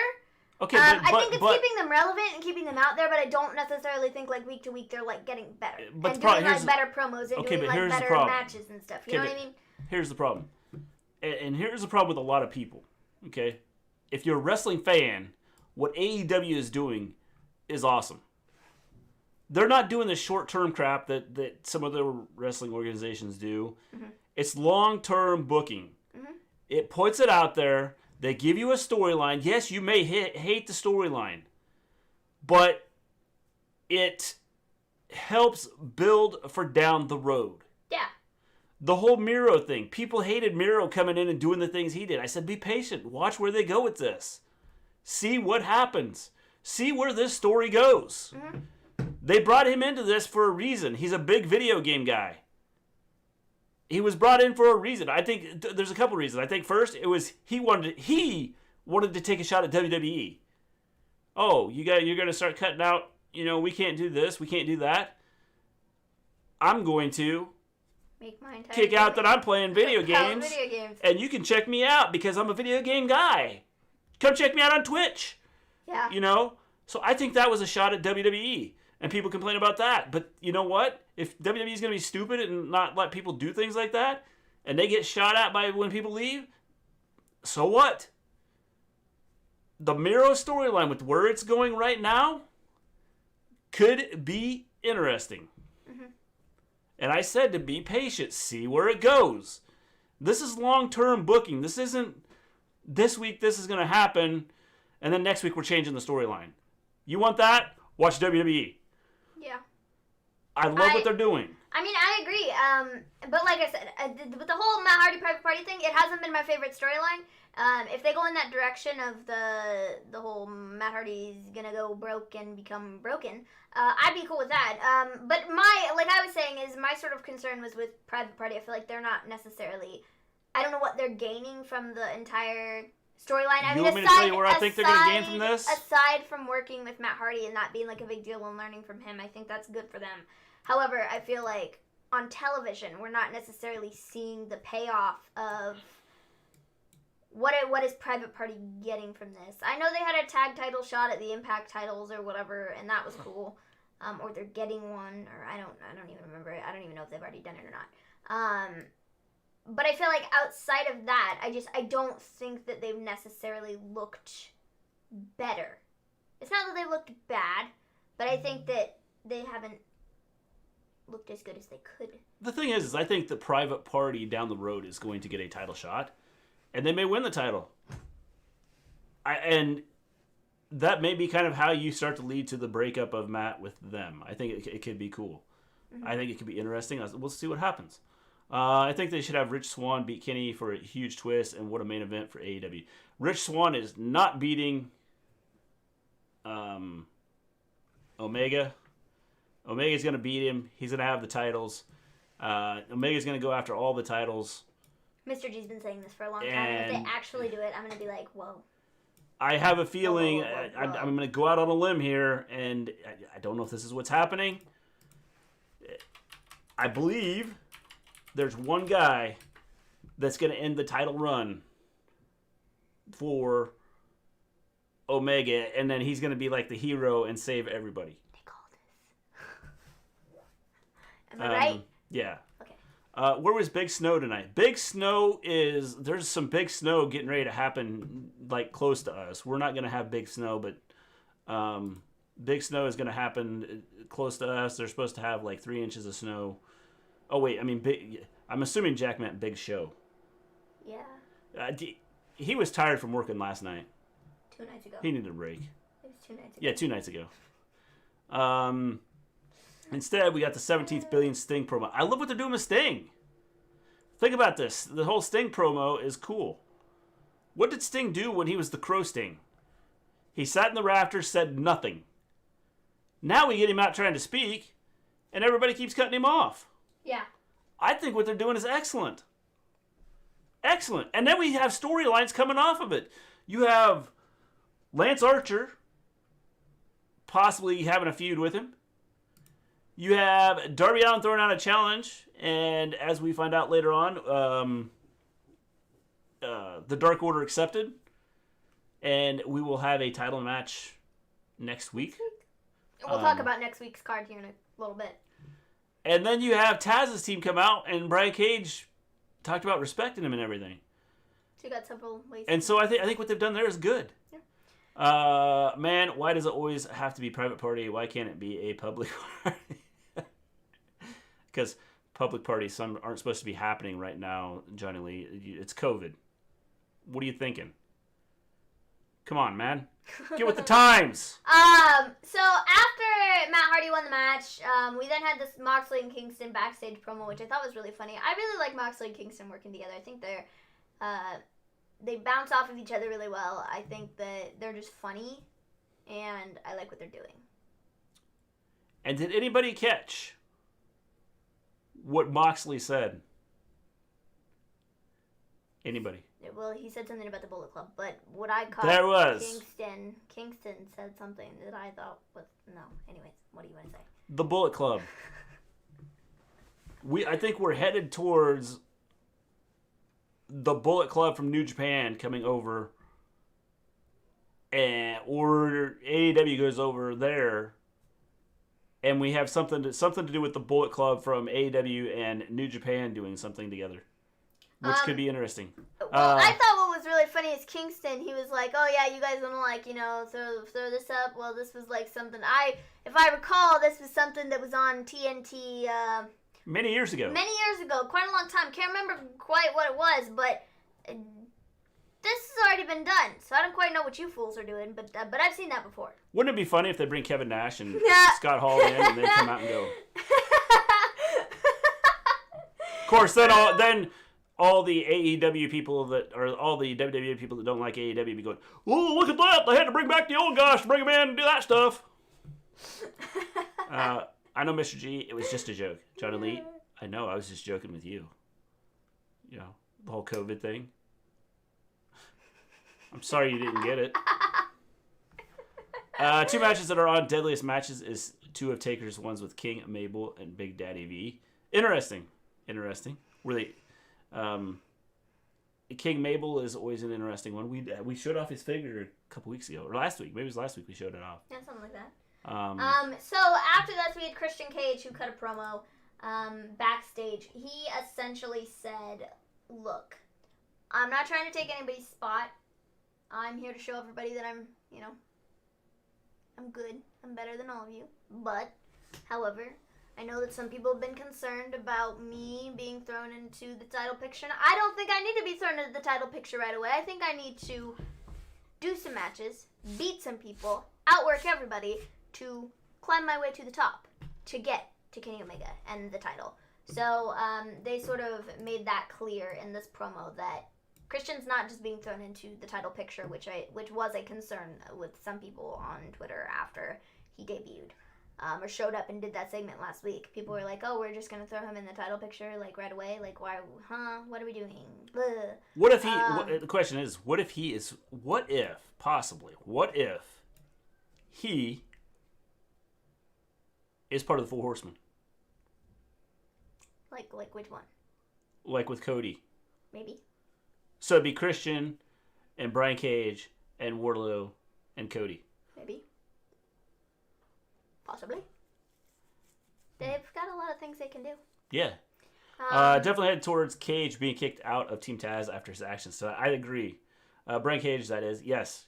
Okay, I think it's keeping them relevant and keeping them out there, but I don't necessarily think like week to week they're like getting better and doing like better promos and doing like better matches and stuff. You know what I mean? Here's the problem, and here's the problem with a lot of people. Okay, if you're a wrestling fan, what AEW is doing is awesome. They're not doing the short-term crap that some other wrestling organizations do. Mm-hmm. It's long-term booking. Mm-hmm. It puts it out there. They give you a storyline. Yes, you may hate the storyline, but it helps build for down the road. Yeah. The whole Miro thing. People hated Miro coming in and doing the things he did. I said, be patient. Watch where they go with this. See what happens. See where this story goes. Mm-hmm. They brought him into this for a reason. He's a big video game guy. He was brought in for a reason. I think there's a couple reasons. I think first it was he wanted to take a shot at WWE. Oh, you're going to start cutting out. We can't do this. We can't do that. I'm going to kick out that I'm playing video games. And you can check me out because I'm a video game guy. Come check me out on Twitch. Yeah. So I think that was a shot at WWE. And people complain about that. But you know what? If WWE is going to be stupid and not let people do things like that, and they get shot at by when people leave, so what? The Miro storyline with where it's going right now could be interesting. Mm-hmm. And I said to be patient, see where it goes. This is long-term booking. This isn't this week this is going to happen, and then next week we're changing the storyline. You want that? Watch WWE. Yeah. I love what they're doing. I mean, I agree. But like I said, with the whole Matt Hardy Private Party thing, it hasn't been my favorite storyline. If they go in that direction of the whole Matt Hardy's gonna go broke and become broken, I'd be cool with that. But like I was saying, is my sort of concern was with Private Party. I feel like they're not necessarily. I don't know what they're gaining from the entire storyline. I mean, want me to tell you where I think they're going to gain from this? Aside from working with Matt Hardy and that being like a big deal and learning from him, I think that's good for them. However, I feel like on television, we're not necessarily seeing the payoff of what is Private Party getting from this. I know they had a tag title shot at the Impact titles or whatever, and that was cool. Or they're getting one, or I don't even remember. I don't even know if they've already done it or not. But I feel like outside of that, I don't think that they've necessarily looked better. It's not that they looked bad, but I think that they haven't looked as good as they could. The thing is I think the Private Party down the road is going to get a title shot, and they may win the title. And that may be kind of how you start to lead to the breakup of Matt with them. I think it could be cool. Mm-hmm. I think it could be interesting. We'll see what happens. I think they should have Rich Swann beat Kenny for a huge twist, and what a main event for AEW. Rich Swann is not beating Omega. Omega's going to beat him. He's going to have the titles. Omega's going to go after all the titles. Mr. G's been saying this for a long time, and if they actually do it, I'm going to be like, whoa. I have a feeling, Whoa. I'm going to go out on a limb here, and I don't know if this is what's happening. I believe there's one guy that's going to end the title run for Omega, and then he's going to be like the hero and save everybody. They call this. Am I right? Yeah. Okay. Where was Big Snow tonight? There's some big snow getting ready to happen, like, close to us. We're not going to have big snow, but big snow is going to happen close to us. They're supposed to have, like, 3 inches of snow. Oh, wait, I'm assuming Jack meant Big Show. Yeah. He was tired from working last night. 2 nights ago. He needed a break. It was 2 nights ago. Yeah, 2 nights ago. Instead, we got the 17th Billion Sting promo. I love what they're doing with Sting. Think about this. The whole Sting promo is cool. What did Sting do when he was the Crow Sting? He sat in the rafters, said nothing. Now we get him out trying to speak, and everybody keeps cutting him off. Yeah. I think what they're doing is excellent. Excellent. And then we have storylines coming off of it. You have Lance Archer possibly having a feud with him. You have Darby Allin throwing out a challenge, and as we find out later on, the Dark Order accepted, and we will have a title match next week. We'll talk about next week's card here in a little bit. And then you have Taz's team come out, and Brian Cage talked about respecting him and everything. So you got several ways. And so I think what they've done there is good. Yeah. Man, why does it always have to be private party? Why can't it be a public party? Because public parties aren't supposed to be happening right now, Johnny Lee. It's COVID. What are you thinking? Come on, man. Get with the times. So after Matt Hardy won the match, we then had this Moxley and Kingston backstage promo, which I thought was really funny. I really like Moxley and Kingston working together. I think they bounce off of each other really well. I think that they're just funny, and I like what they're doing. And did anybody catch what Moxley said? Anybody? Well, he said something about the Bullet Club, but what I caught, there was Kingston said something that I thought was no. Anyways, what do you want to say? The Bullet Club. I think we're headed towards the Bullet Club from New Japan coming over, or AEW goes over there, and we have something to do with the Bullet Club from AEW and New Japan doing something together, which could be interesting. Well, I thought what was really funny is Kingston. He was like, "Oh yeah, you guys want to throw this up? Well, this was like something if I recall, this was something that was on TNT many years ago. Quite a long time. Can't remember quite what it was, but this has already been done. So I don't quite know what you fools are doing, but I've seen that before. Wouldn't it be funny if they bring Kevin Nash and Scott Hall in and they come out and go? Of course, then all the AEW people all the WWE people that don't like AEW be going, "Oh, look at that! They had to bring back the old guys to bring them in and do that stuff." I know, Mr. G, it was just a joke. Johnny Lee, I know, I was just joking with you. You know, the whole COVID thing. I'm sorry you didn't get it. 2 matches that are on Deadliest Matches is 2 of Taker's ones with King, Mabel, and Big Daddy V. Interesting. Really, King Mabel is always an interesting one. We showed off his figure a couple weeks ago, or last week. Maybe it was last week we showed it off. Yeah, something like that. So after this, we had Christian Cage, who cut a promo backstage. He essentially said, "Look, I'm not trying to take anybody's spot. I'm here to show everybody that I'm good. I'm better than all of you. But, however, I know that some people have been concerned about me being thrown into the title picture. And I don't think I need to be thrown into the title picture right away. I think I need to do some matches, beat some people, outwork everybody to climb my way to the top, to get to Kenny Omega and the title." So they sort of made that clear in this promo that Christian's not just being thrown into the title picture, which was a concern with some people on Twitter after he debuted. or showed up and did that segment last week. People were like, oh, we're just going to throw him in the title picture, like, right away. Like, why, what are we doing? Blah. What if he, the question is, what if he is part of the Four Horsemen? Like which one? Like with Cody. Maybe. So it'd be Christian and Brian Cage and Wardlow and Cody. Maybe. Possibly. They've got a lot of things they can do. Yeah. Definitely head towards Cage being kicked out of Team Taz after his actions. So I agree. Brian Cage, that is. Yes.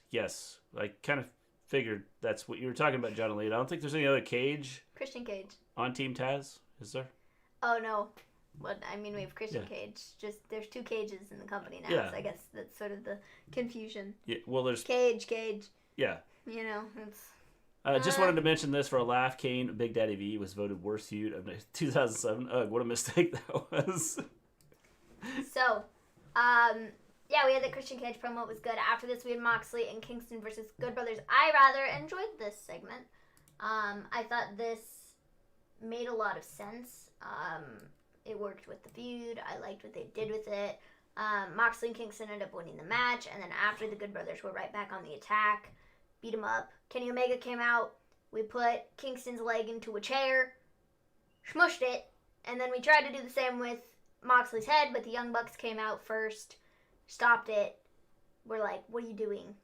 I kind of figured that's what you were talking about, John Elite. I don't think there's any other Cage. Christian Cage. On Team Taz, is there? Oh, no. Well, I mean, we have Christian Cage. Just there's 2 Cages in the company now, so I guess that's sort of the confusion. Yeah, well, there's... Cage. Yeah. You know, it's... Just wanted to mention this for a laugh. Kane, Big Daddy V, was voted worst feud of 2007. Ugh, what a mistake that was. So, we had the Christian Cage promo. It was good. After this, we had Moxley and Kingston versus Good Brothers. I rather enjoyed this segment. I thought this made a lot of sense. It worked with the feud. I liked what they did with it. Moxley and Kingston ended up winning the match, and then after, the Good Brothers were right back on the attack. Beat him up. Kenny Omega came out. We put Kingston's leg into a chair, smushed it, and then we tried to do the same with Moxley's head, but the Young Bucks came out first, stopped it. We're like, what are you doing?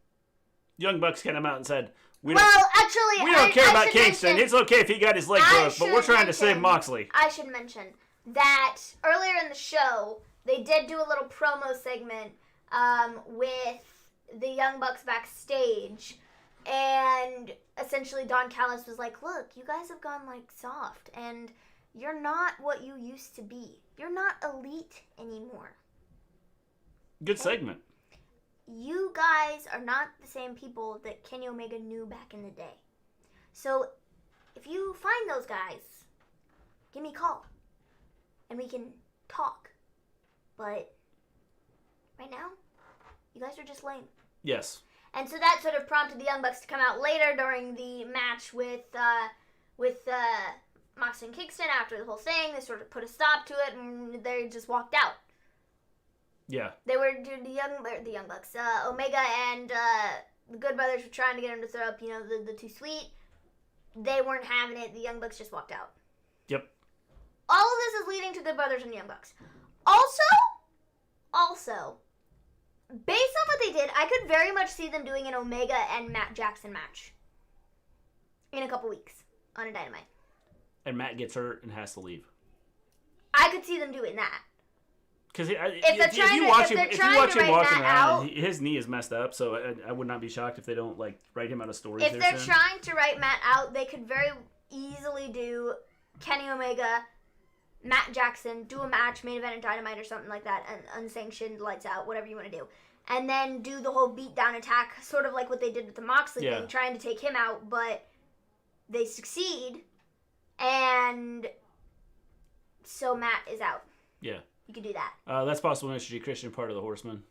Young Bucks came out and said, we don't care about Kingston. It's okay if he got his leg broke, but we're trying to save Moxley. I should mention that earlier in the show, they did do a little promo segment with the Young Bucks backstage. And essentially Don Callis was like, look, you guys have gone like soft and you're not what you used to be. You're not elite anymore. Good segment. You guys are not the same people that Kenny Omega knew back in the day. So if you find those guys, give me a call and we can talk. But right now, you guys are just lame. Yes. And so that sort of prompted the Young Bucks to come out later during the match with Moxley and Kingston after the whole thing. They sort of put a stop to it, and they just walked out. Yeah. They were the Young Bucks. Omega and the Good Brothers were trying to get him to throw up, the Too Sweet. They weren't having it. The Young Bucks just walked out. Yep. All of this is leading to Good Brothers and the Young Bucks. Also, based on what they did, I could very much see them doing an Omega and Matt Jackson match in a couple weeks on a Dynamite. And Matt gets hurt and has to leave. I could see them doing that. Because if you watch him walking around, his knee is messed up, so I would not be shocked if they don't write him out of stories. If they're trying to write Matt out, they could very easily do Kenny Omega, Matt Jackson, do a match, main event at Dynamite or something like that, and unsanctioned, lights out, whatever you want to do. And then do the whole beatdown attack, sort of like what they did with the Moxley thing, trying to take him out, but they succeed, and so Matt is out. Yeah. You could do that. That's possible. Mr. G. Christian, part of the Horsemen.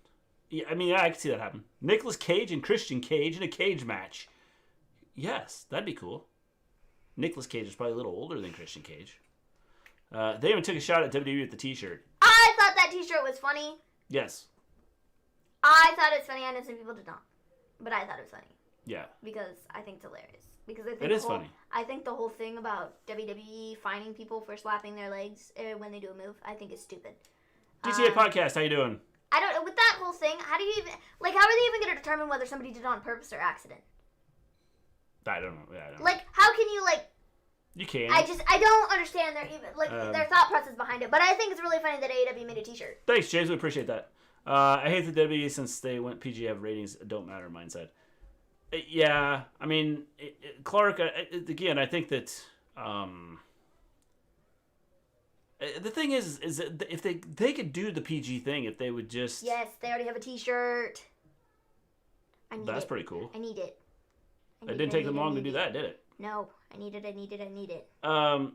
Yeah, I could see that happen. Nicolas Cage and Christian Cage in a cage match. Yes, that'd be cool. Nicolas Cage is probably a little older than Christian Cage. They even took a shot at WWE with the T-shirt. I thought that T-shirt was funny. Yes. I thought it was funny. I know some people did not, but I thought it was funny. Yeah. Because I think it's hilarious. Because I think it is funny. I think the whole thing about WWE fining people for slapping their legs when they do a move, I think is stupid. GTA Podcast, how you doing? I don't know. With that whole thing, how do you even how are they even going to determine whether somebody did it on purpose or accident? I don't know. Yeah, I don't know. How can you You can. I don't understand their thought process behind it. But I think it's really funny that AEW made a T-shirt. Thanks, James. We appreciate that. I hate the WWE since they went PG have ratings don't matter mindset. Yeah, I mean, Clark. Again, I think that the thing is that if they could do the PG thing, if they would just they already have a T-shirt. That's pretty cool. I need it. It didn't take them long to do that, did it? No, I need it. The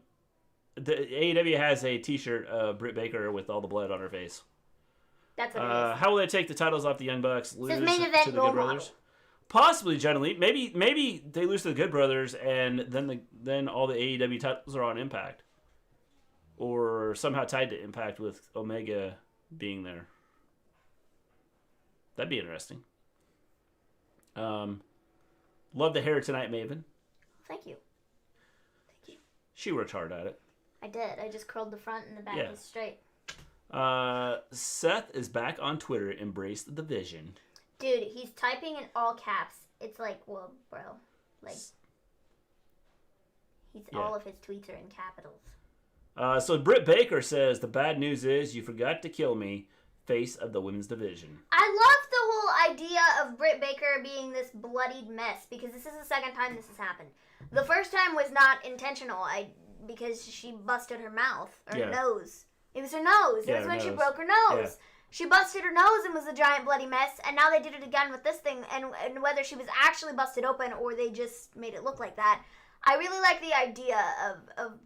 AEW has a T-shirt of Britt Baker with all the blood on her face. That's what it is. How will they take the titles off the Young Bucks? Lose to the Good Brothers? Possibly, generally. Maybe they lose to the Good Brothers, and then all the AEW titles are on Impact. Or somehow tied to Impact with Omega being there. That'd be interesting. Love the hair tonight, Maven. Thank you. She worked hard at it. I did. I just curled the front and the back was straight. Seth is back on Twitter. Embrace the division. Dude, he's typing in all caps. It's like, well, bro. Like, all of his tweets are in capitals. So Britt Baker says, the bad news is you forgot to kill me, face of the women's division. I love the whole idea of Britt Baker being this bloodied mess, because this is the second time this has happened. The first time was not intentional, because she busted her mouth, or her nose. It was her nose. It was when she broke her nose. Yeah. She busted her nose and was a giant bloody mess, and now they did it again with this thing, and whether she was actually busted open or they just made it look like that, I really like the idea of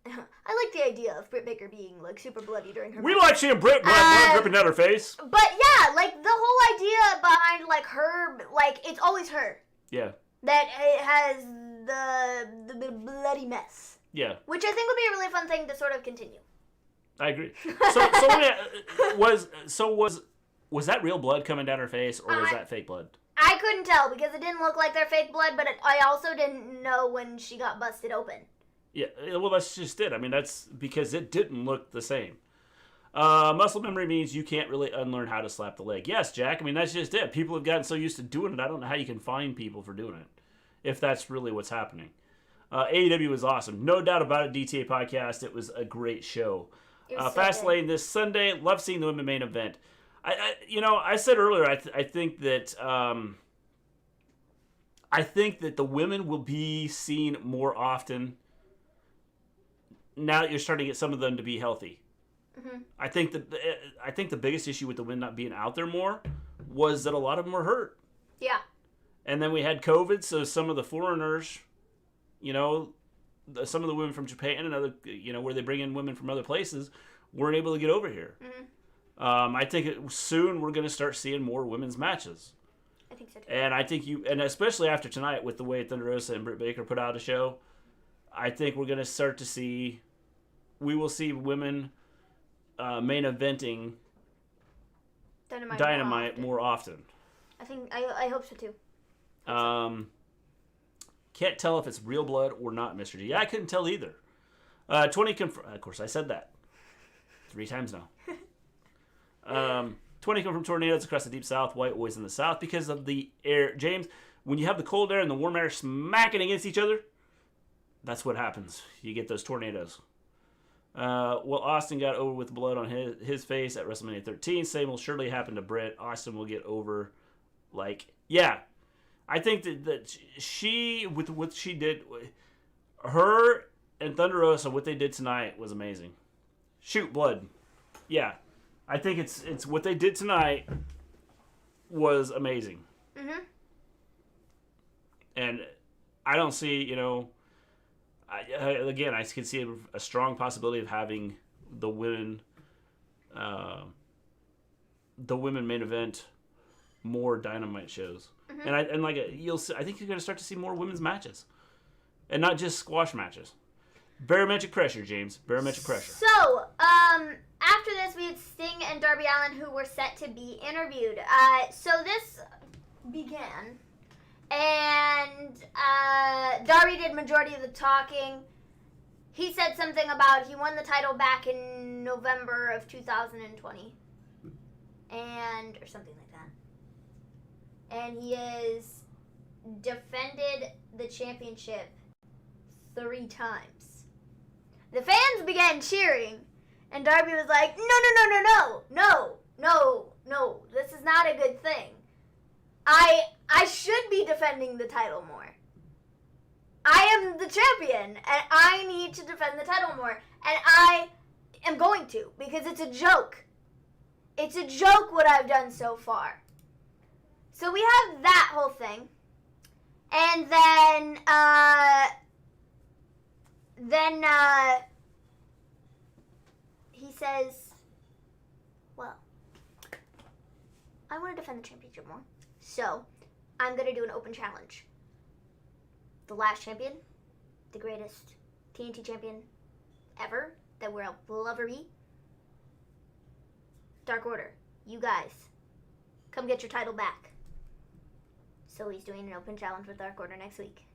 I like the idea of Britt Baker being like super bloody during her. We like seeing blood dripping down her face. But yeah, like the whole idea behind like her, like it's always her. Yeah. That it has the bloody mess. Yeah. Which I think would be a really fun thing to sort of continue. I agree. So was that real blood coming down her face, or was that fake blood? I couldn't tell because it didn't look like their fake blood, but I also didn't know when she got busted open. Yeah, well, that's just it. I mean, that's because it didn't look the same. Muscle memory means you can't really unlearn how to slap the leg. Yes, Jack. I mean, that's just it. People have gotten so used to doing it. I don't know how you can find people for doing it, if that's really what's happening. AEW was awesome. No doubt about it, DTA podcast. It was a great show. Fastlane this Sunday. Love seeing the women main event. I said earlier, I think that the women will be seen more often now that you're starting to get some of them to be healthy. Mm-hmm. I think the biggest issue with the women not being out there more was that a lot of them were hurt. Yeah. And then we had COVID, so some of the foreigners, some of the women from Japan and other, where they bring in women from other places, weren't able to get over here. Mm-hmm. I think soon we're going to start seeing more women's matches. I think so too. And I think and especially after tonight with the way Thunder Rosa and Britt Baker put out a show, I think we're going to start to see, we will see women main eventing Dynamite more often. I hope so too. Can't tell if it's real blood or not, Mr. G. Yeah, I couldn't tell either. 20 of course, I said that 3 times now. 20 come from tornadoes across the deep south, white always in the south because of the air. James, when you have the cold air and the warm air smacking against each other, that's what happens. You get those tornadoes. Well, Austin got over with blood on his face at WrestleMania 13. Same will surely happen to Britt. Austin will get over, I think that she, with what she did, her and Thunder Rosa, what they did tonight was amazing. Shoot, blood. Yeah. I think it's what they did tonight was amazing. Mm-hmm. And I don't see, again, I can see a strong possibility of having the women main event more Dynamite shows. Mm-hmm. And I think you're going to start to see more women's matches, and not just squash matches. Barometric pressure, James. Barometric pressure. So, after this, we had Sting and Darby Allin, who were set to be interviewed. So this began, and Darby did majority of the talking. He said something about he won the title back in November of 2020, or something like that. And he has defended the championship 3 times. The fans began cheering, and Darby was like, no, this is not a good thing. I should be defending the title more. I am the champion, and I need to defend the title more. And I am going to, because it's a joke. It's a joke what I've done so far. So we have that whole thing. And then he says, well, I want to defend the championship more. So, I'm going to do an open challenge. The last champion, the greatest TNT champion ever that will ever be, Dark Order. You guys, come get your title back. So he's doing an open challenge with Dark Order next week.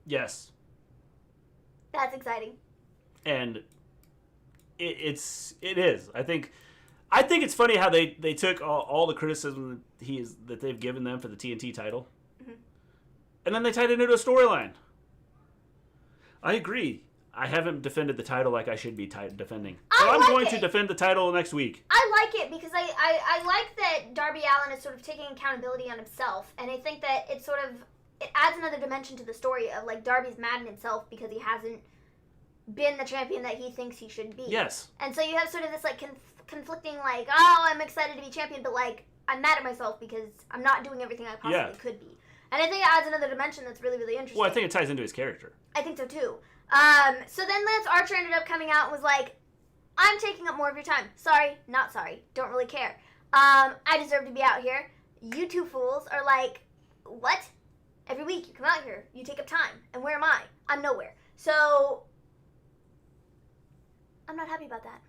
Yes. That's exciting. And it is. I think it's funny how they took all the criticism that they've given them for the TNT title, and then they tied it into a storyline. I agree. I haven't defended the title like I should be defending. I'm going to defend the title next week. I like it because I like that Darby Allin is sort of taking accountability on himself, and I think that it adds another dimension to the story of like Darby's mad at himself because he hasn't been the champion that he thinks he should be. Yes. And so you have sort of this like conflicting like, oh, I'm excited to be champion, but like I'm mad at myself because I'm not doing everything I possibly could be. And I think it adds another dimension that's really, really interesting. Well, I think it ties into his character. I think so too. So then Lance Archer ended up coming out and was like, I'm taking up more of your time. Sorry, not sorry. Don't really care. I deserve to be out here. You two fools are like, what? Every week you come out here, you take up time. And where am I? I'm nowhere. So I'm not happy about that.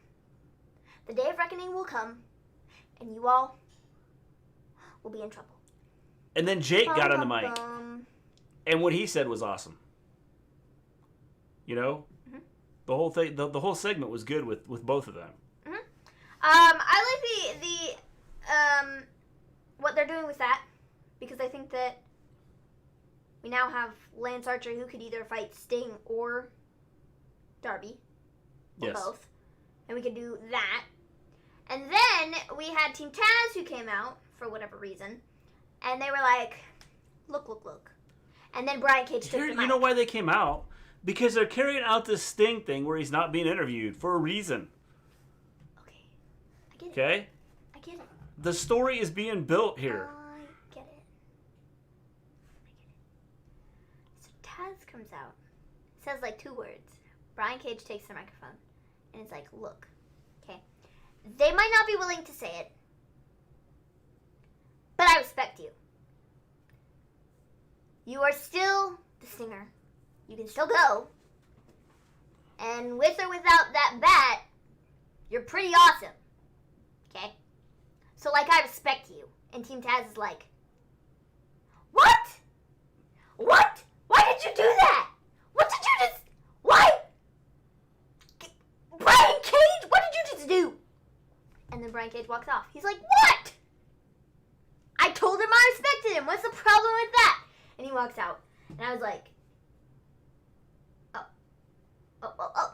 The day of reckoning will come, and you all will be in trouble. And then Jake got on the mic, and what he said was awesome. You know, the whole thing, the whole segment was good with both of them. I like the what they're doing with that, because I think that we now have Lance Archer who could either fight Sting or Darby, or both, and we could do that. And then we had Team Taz who came out for whatever reason, and they were like, look. And then Brian Cage took the mic. You know why they came out? Because they're carrying out this Sting thing where he's not being interviewed for a reason. Okay. I get it. Okay? I get it. The story is being built here. I get it. So Taz comes out. Says like 2 words. Brian Cage takes the microphone. And it's like, look. Okay. They might not be willing to say it. But I respect you. You are still the Stinger. You can still go. And with or without that bat, you're pretty awesome. Okay? So, like, I respect you. And Team Taz is like, what? What? Why did you do that? What did you just... Why? Brian Cage, what did you just do? And then Brian Cage walks off. He's like, what? I told him I respected him. What's the problem with that? And he walks out. And I was like, oh.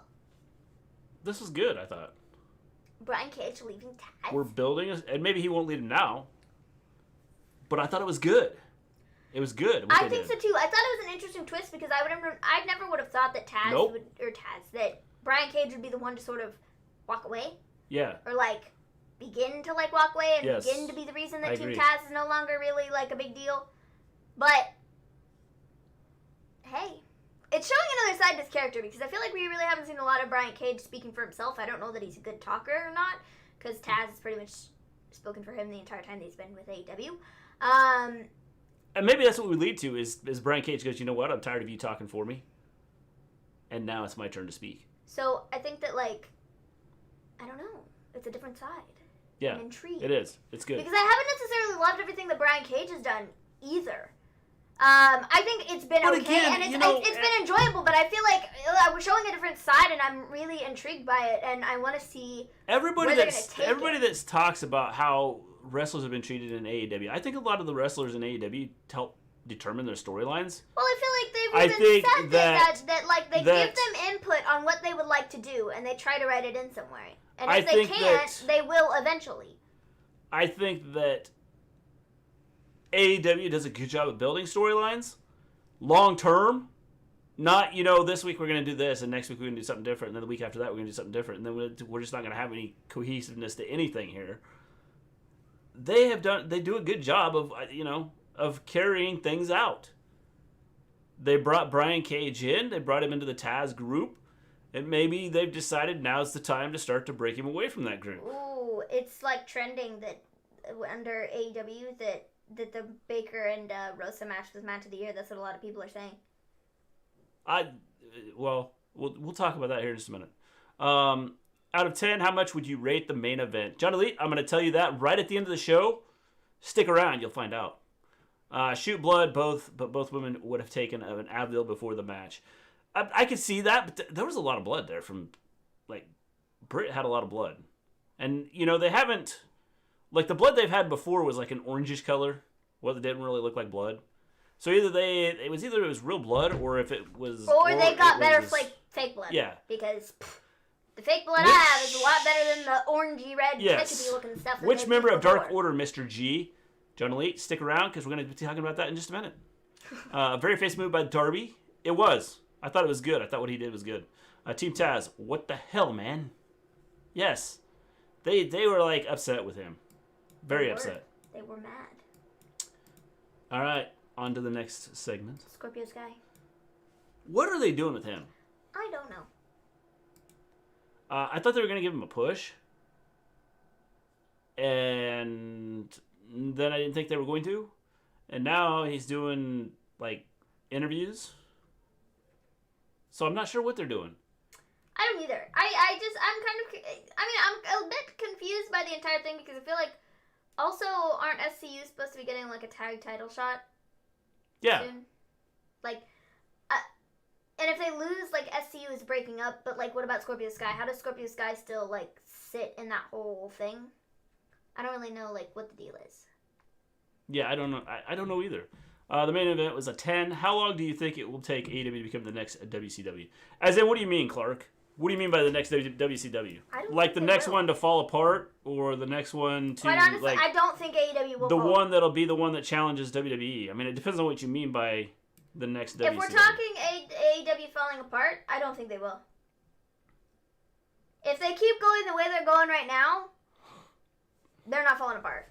This was good, I thought. Brian Cage leaving Taz. We're building, and maybe he won't lead him now. But I thought it was good. It was good. I think so too. I thought it was an interesting twist because I never would have thought that that Brian Cage would be the one to sort of walk away. Yeah. Or like begin to like walk away and begin to be the reason that Team Taz is no longer really like a big deal. But hey, it's showing another side to his character because I feel like we really haven't seen a lot of Brian Cage speaking for himself. I don't know that he's a good talker or not because Taz has pretty much spoken for him the entire time that he's been with AEW. And maybe that's what we lead to is Brian Cage goes, you know what, I'm tired of you talking for me. And now it's my turn to speak. So I think that, like, I don't know. It's a different side. Yeah, I'm intrigued. it is. It's good. Because I haven't necessarily loved everything that Brian Cage has done either. I think it's been and it's been enjoyable, but I feel like we're showing a different side, and I'm really intrigued by it, and I want to see everybody that talks about how wrestlers have been treated in AEW. I think a lot of the wrestlers in AEW help determine their storylines. Well, I feel like they've even said that like they give them input on what they would like to do, and they try to write it in somewhere. And if they can't, they will eventually. I think that AEW does a good job of building storylines long term. Not, this week we're going to do this, and next week we're going to do something different, and then the week after that we're going to do something different, and then we're just not going to have any cohesiveness to anything here. They do a good job of carrying things out. They brought Brian Cage in, they brought him into the Taz group, and maybe they've decided now's the time to start to break him away from that group. Ooh, it's like trending that under AEW that the Baker and Rosa match was match of the year. That's what a lot of people are saying. We'll talk about that here in just a minute. Out of 10, how much would you rate the main event? John Elite, I'm going to tell you that right at the end of the show. Stick around, you'll find out. Shoot blood, but both women would have taken an Advil before the match. I could see that, but there was a lot of blood there from, like, Britt had a lot of blood. And, you know, they haven't, like, the blood they've had before was like an orangish color. Well, it didn't really look like blood. So either it was real blood, or if it was... Or they got better fake blood. Yeah. Because the fake blood I have is a lot better than the orangey red ketchupy looking stuff. Which member of Dark Order, Mr. G? John Elite, stick around because we're going to be talking about that in just a minute. Very face move by Darby. It was. I thought it was good. I thought what he did was good. Team Taz, what the hell, man? Yes. They were, like, upset with him. Very upset. They were mad. All right. On to the next segment. Scorpio Sky. What are they doing with him? I don't know. I thought they were going to give him a push. And then I didn't think they were going to. And now he's doing, like, interviews. So I'm not sure what they're doing. I don't either. I'm a bit confused by the entire thing because I feel like also aren't SCU supposed to be getting, like, a tag title shot? Yeah. Soon? Like, and if they lose, like, SCU is breaking up, but, like, what about Scorpio Sky? How does Scorpio Sky still, like, sit in that whole thing? I don't really know, like, what the deal is. Yeah, I don't know. I don't know either. The main event was a 10. How long do you think it will take AEW to become the next WCW? As in, what do you mean, Clark? What do you mean by the next WCW? Like the next one to fall apart, or the next one to... Quite honestly, like, I don't think AEW will the fall. one that'll be the one that challenges WWE. I mean, it depends on what you mean by the next WCW. If we're talking AEW falling apart, I don't think they will. If they keep going the way they're going right now, they're not falling apart.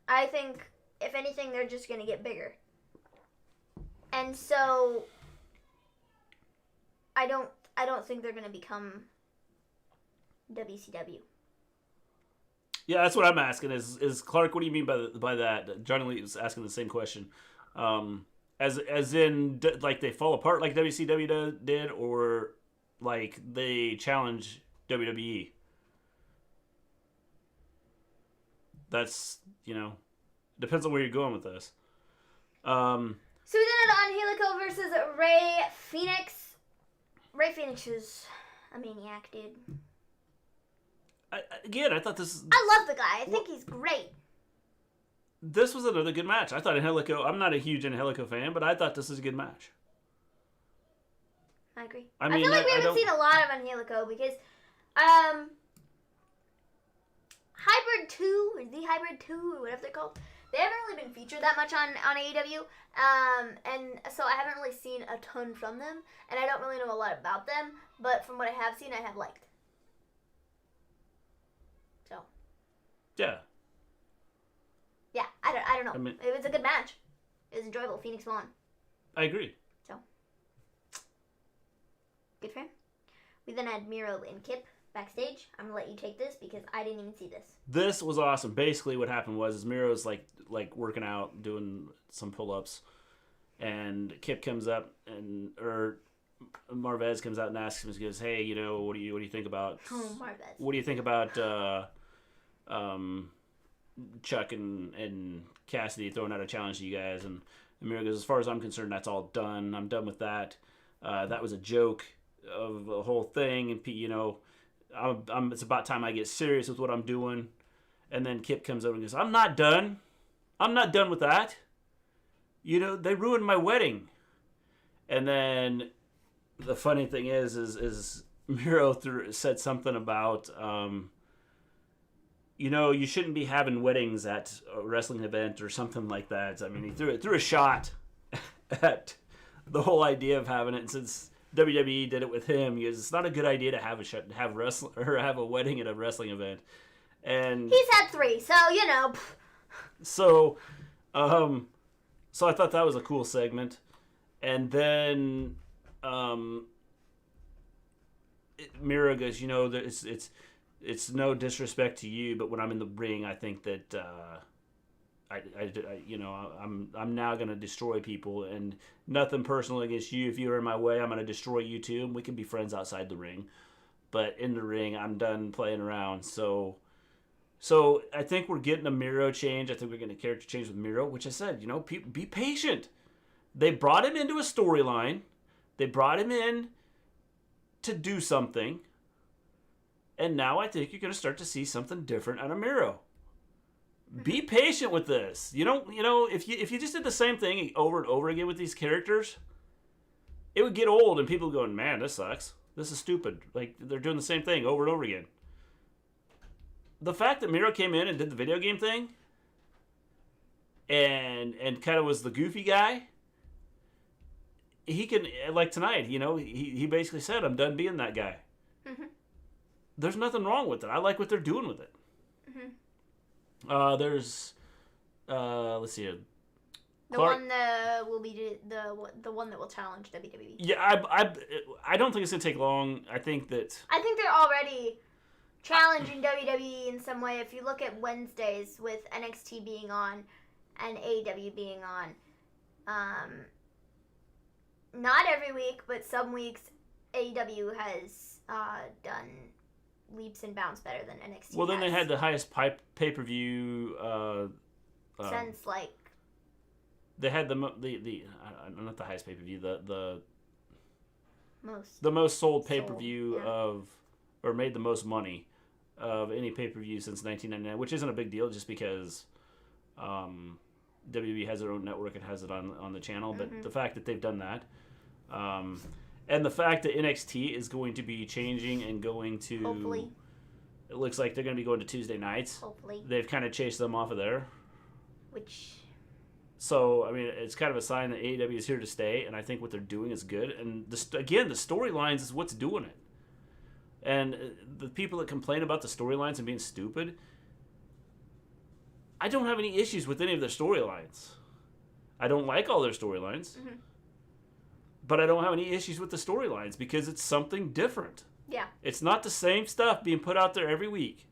I think, if anything, they're just going to get bigger. And so, I don't think they're going to become WCW. Yeah, that's what I'm asking. Is Clark? What do you mean by that? Johnny Lee was asking the same question. As in, like they fall apart like WCW did, or like they challenge WWE. That's, you know, depends on where you're going with this. So we did it on Helico versus Ray Phoenix. Ray Phoenix is a maniac, dude. I thought this... I love the guy. I think he's great. This was another good match. I thought Angelico... I'm not a huge Angelico fan, but I thought this was a good match. I agree. I mean, feel like we haven't seen a lot of Angelico because... Hybrid 2, or the Hybrid 2, or whatever they're called, they haven't really been featured that much on AEW, and so I haven't really seen a ton from them, and I don't really know a lot about them, but from what I have seen, I have liked. So. Yeah. Yeah, I don't know. I mean, it was a good match. It was enjoyable. Phoenix won. I agree. So. Good for him. We then had Miro and Kip backstage. I'm gonna let you take this because I didn't even see this. This was awesome. Basically, what happened was Miro's like working out, doing some pull-ups, and Kip comes up or Marvez comes out and asks him, he goes, "Hey, you know, what do you think about? Marvez. What do you think about Chuck and Cassidy throwing out a challenge to you guys?" And Miro goes, "As far as I'm concerned, that's all done. I'm done with that. That was a joke of the whole thing, and you know." It's about time I get serious with what I'm doing. And then Kip comes over and goes, I'm not done. I'm not done with that. You know, they ruined my wedding. And then the funny thing is Miro said something about, you know, you shouldn't be having weddings at a wrestling event or something like that. I mean, he threw a shot at the whole idea of having it. And since WWE did it with him, because it's not a good idea to have a wedding at a wrestling event, and he's had 3, so you know. So I thought that was a cool segment, and then Miro goes, you know, it's no disrespect to you, but when I'm in the ring, I think that I'm now gonna destroy people, and nothing personal against you. If you're in my way, I'm gonna destroy you too, and we can be friends outside the ring. But in the ring, I'm done playing around. So I think we're getting a Miro change. I think we're getting a character change with Miro, which I said, be patient. They brought him into a storyline. They brought him in to do something. And now I think you're going to start to see something different out of Miro. Be patient with this. If you just did the same thing over and over again with these characters, it would get old and people would go, man, this sucks. This is stupid. Like, they're doing the same thing over and over again. The fact that Miro came in and did the video game thing and kind of was the goofy guy, he can, like tonight, he basically said, I'm done being that guy. Mm-hmm. There's nothing wrong with it. I like what they're doing with it. Mm-hmm. There's, let's see here. The one that will be the one that will challenge WWE. Yeah, I don't think it's gonna take long. I think they're already challenging WWE in some way. If you look at Wednesdays with NXT being on and AEW being on, not every week, but some weeks AEW has done leaps and bounds better than NXT. Well, then they had the highest pay-per-view since like. They had the not the highest pay-per-view, the most sold pay-per-view or made the most money of any pay-per-view since 1999, which isn't a big deal just because WWE has their own network and has it on the channel. But the fact that they've done that, and the fact that NXT is going to be changing and going to, hopefully, it looks like they're going to be going to Tuesday nights. Hopefully, they've kind of chased them off of there. So, I mean, it's kind of a sign that AEW is here to stay, and I think what they're doing is good. And, again, the storylines is what's doing it. And the people that complain about the storylines and being stupid, I don't have any issues with any of their storylines. I don't like all their storylines, but I don't have any issues with the storylines because it's something different. Yeah. It's not the same stuff being put out there every week.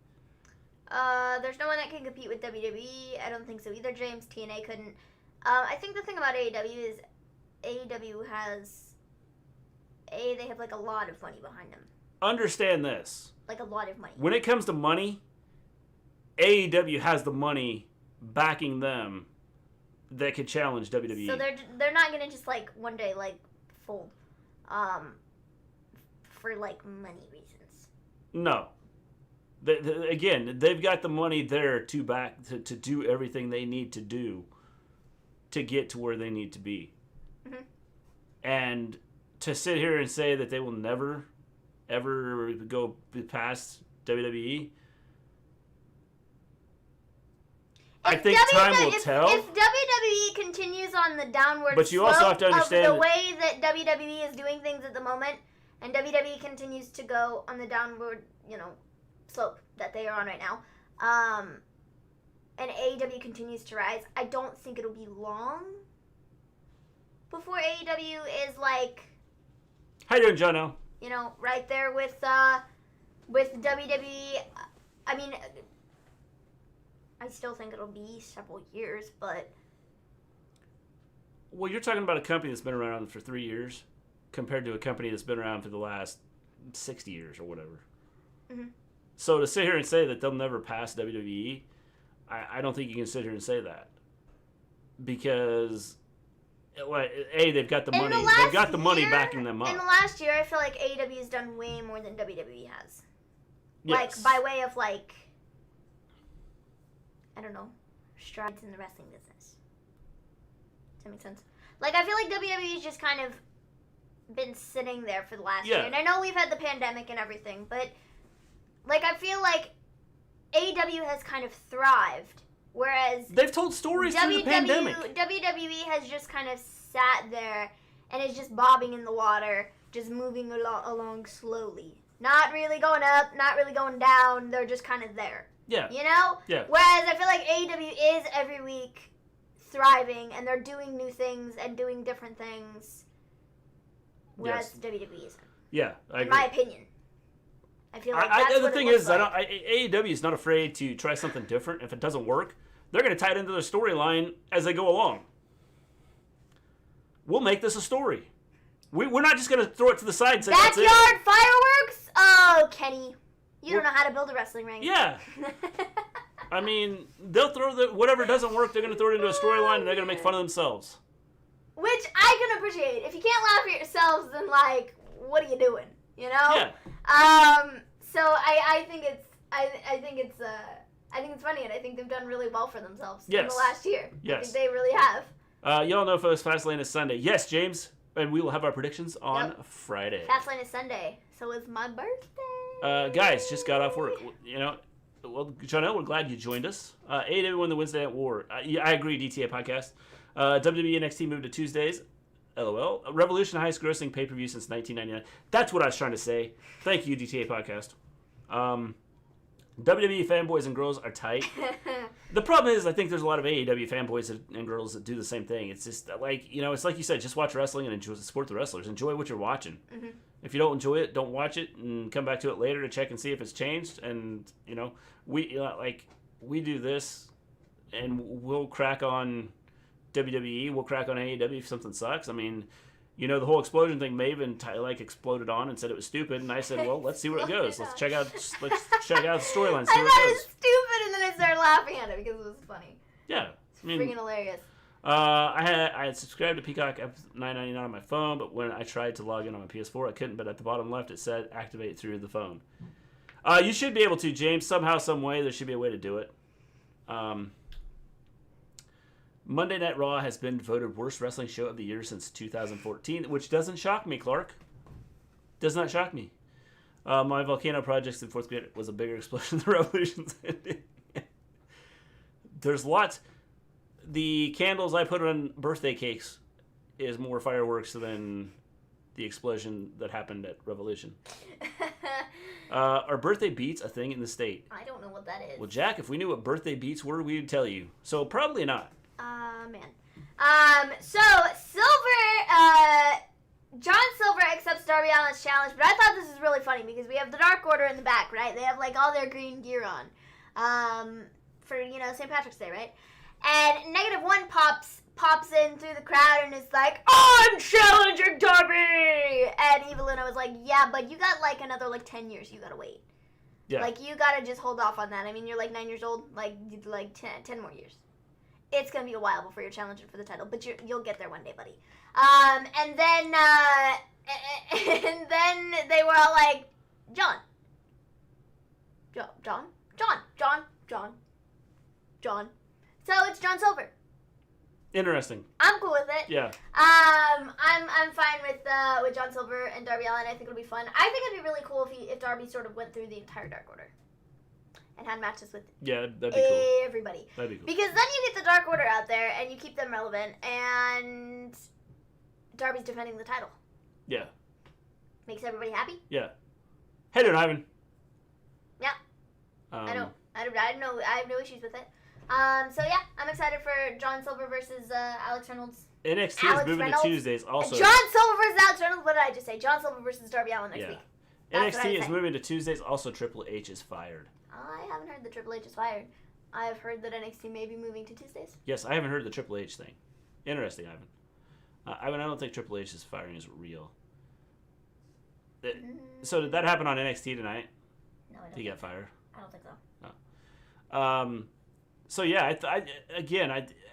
There's no one that can compete with WWE. I don't think so either, James. TNA couldn't. I think the thing about AEW is AEW has they have like a lot of money behind them. Understand this. Like a lot of money. When it comes to money, AEW has the money backing them that could challenge WWE. So they're not gonna just like one day like fold, for like money reasons. No. Again, they've got the money there to back to do everything they need to do to get to where they need to be. Mm-hmm. And to sit here and say that they will never, ever go past WWE, I think time will tell. If WWE continues on the downward but you slope also have to understand of the way that WWE is doing things at the moment, and WWE continues to go on the downward, slope that they are on right now, and AEW continues to rise, I don't think it'll be long before AEW is like, how you doing, Jono? Right there with WWE. I mean, I still think it'll be several years, but well, you're talking about a company that's been around for 3 years compared to a company that's been around for the last 60 years or whatever. Mm-hmm. So to sit here and say that they'll never pass WWE, I don't think you can sit here and say that. Because, they've got the money. They've got the money backing them up. In the last year, I feel like AEW has done way more than WWE has. Yes. Like, by way of, I don't know, strides in the wrestling business. Does that make sense? I feel like WWE's just kind of been sitting there for the last year. And I know we've had the pandemic and everything, but... I feel like AEW has kind of thrived, whereas... They've told stories through the pandemic. WWE has just kind of sat there and is just bobbing in the water, just moving along slowly. Not really going up, not really going down. They're just kind of there. Yeah. Yeah. Whereas I feel like AEW is every week thriving, and they're doing new things and doing different things, whereas WWE isn't. Yeah, I agree. In my opinion. I feel like that's the what thing it looks is, like. AEW is not afraid to try something different. If it doesn't work, They're going to tie it into their storyline as they go along. We'll make this a story. We're not just going to throw it to the side and say, that's it. Backyard fireworks? Oh, Kenny. You don't know how to build a wrestling ring. Yeah. I mean, they'll throw whatever doesn't work, they're going to throw it into a storyline and they're going to make fun of themselves. Which I can appreciate. If you can't laugh at yourselves, then, like, what are you doing? You know? Yeah. So I think it's funny, and I think they've done really well for themselves in the last year. Yes. I think they really have. Y'all know, folks, Fastlane is Sunday. Yes, James. And we will have our predictions on Friday. Fastlane is Sunday. So it's my birthday. Guys, just got off work. You know, well, Jonelle, we're glad you joined us. AEW won the Wednesday Night War. Yeah, I agree, DTA podcast. WWE NXT moved to Tuesdays. LOL. Revolution, highest grossing pay-per-view since 1999. That's what I was trying to say. Thank you, DTA podcast. WWE fanboys and girls are tight. The problem is, I think there's a lot of AEW fanboys and girls that do the same thing. It's just like, you know, it's like you said, just watch wrestling and enjoy, support the wrestlers. Enjoy what you're watching. Mm-hmm. If you don't enjoy it, don't watch it and come back to it later to check and see if it's changed. And, you know, we do this and we'll crack on WWE, we'll crack on AEW if something sucks. I mean, you know, the whole explosion thing, Maven exploded on and said it was stupid, and I said, well, let's see where it goes. Let's check out the storyline. I thought it was stupid, and then I started laughing at it because it was funny. Yeah, it's freaking hilarious. I had subscribed to Peacock at $9.99 on my phone, but when I tried to log in on my PS4, I couldn't. But at the bottom left, it said activate through the phone. You should be able to, James. Somehow, some way, there should be a way to do it. Monday Night Raw has been voted worst wrestling show of the year since 2014, which doesn't shock me, Clark. Does not shock me. My volcano projects in fourth grade was a bigger explosion than the Revolution's ending. There's lots. The candles I put on birthday cakes is more fireworks than the explosion that happened at Revolution. Are birthday beats a thing in the state? I don't know what that is. Well, Jack, if we knew what birthday beats were, we would tell you. So probably not. Man. So John Silver accepts Darby Allin's challenge, but I thought this was really funny because we have the Dark Order in the back, right? They have like all their green gear on, for, you know, St. Patrick's Day, right? And -1 pops in through the crowd and is like, I'm challenging Darby! And Evelina was like, yeah, but you got like another like 10 years you gotta wait. Yeah. Like, you gotta just hold off on that. I mean, you're like 9 years old, like 10 more years. It's gonna be a while before you're challenging for the title, but you'll get there one day, buddy. And then they were all like, John. So it's John Silver. Interesting. I'm cool with it. Yeah. I'm fine with John Silver and Darby Allin. I think it'll be fun. I think it'd be really cool if Darby sort of went through the entire Dark Order and had matches with that'd be cool. Everybody. That'd be cool. Because then you get the Dark Order out there and you keep them relevant, and Darby's defending the title. Yeah. Makes everybody happy. Yeah. Hey there, Ivan. Yeah. I have no issues with it. So yeah, I'm excited for John Silver versus Alex Reynolds. NXT is moving to Tuesdays also. John Silver versus Alex Reynolds. What did I just say? John Silver versus Darby Allin next week. NXT is moving to Tuesdays. Also, Triple H is fired. I haven't heard that Triple H is fired. I've heard that NXT may be moving to Tuesdays. Yes, I haven't heard the Triple H thing. Interesting, Ivan. I don't think Triple H's firing is real. So did that happen on NXT tonight? No, I don't. He got fired. I don't think so. Oh. So yeah,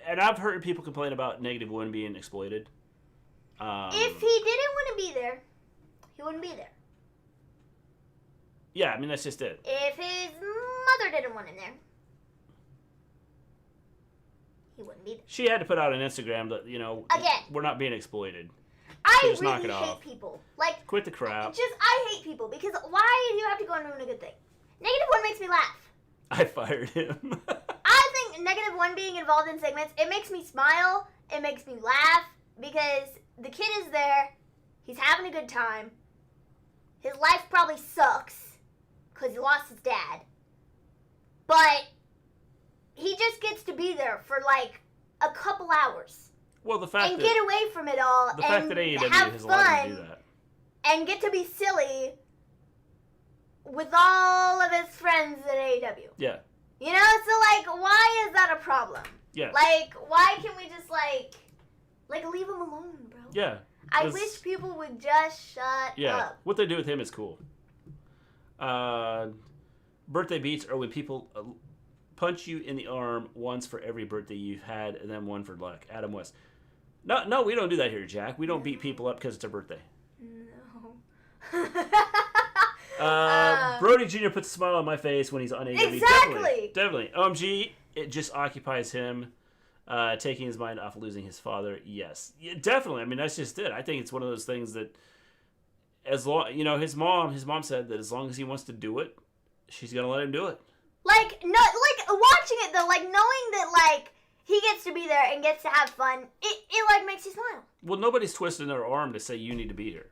and I've heard people complain about -1 being exploited. If he didn't want to be there, he wouldn't be there. Yeah, I mean that's just it. If his mother didn't want him there, he wouldn't be there. She had to put out on Instagram that, you know, again, we're not being exploited. I really hate people. Like, quit the crap. I hate people because why do you have to go and ruin a good thing? -1 makes me laugh. I fired him. I think -1 being involved in segments, it makes me smile, it makes me laugh, because the kid is there, he's having a good time, his life probably sucks, because he lost his dad, but he just gets to be there for like a couple hours. Well, the fact and get away from it all, the fact that AEW has allowed him to do that, and get to be silly with all of his friends at AEW. Yeah. You know, so like, why is that a problem? Yeah. Like, why can't we just like leave him alone, bro? Yeah. I wish people would just shut up. What they do with him is cool. Birthday beats are when people punch you in the arm once for every birthday you've had, and then one for luck. Adam West. No, we don't do that here, Jack. We don't beat people up because it's their birthday. No. Brody Jr. puts a smile on my face when he's on AEW. Exactly. Definitely. OMG, it just occupies him, taking his mind off losing his father. Yes. Yeah, definitely. I mean, that's just it. I think it's one of those things that, as long, his mom said that as long as he wants to do it, she's going to let him do it. Like, no, like, watching it, though, like, knowing that, like, he gets to be there and gets to have fun, it like, makes you smile. Well, nobody's twisting their arm to say you need to be here.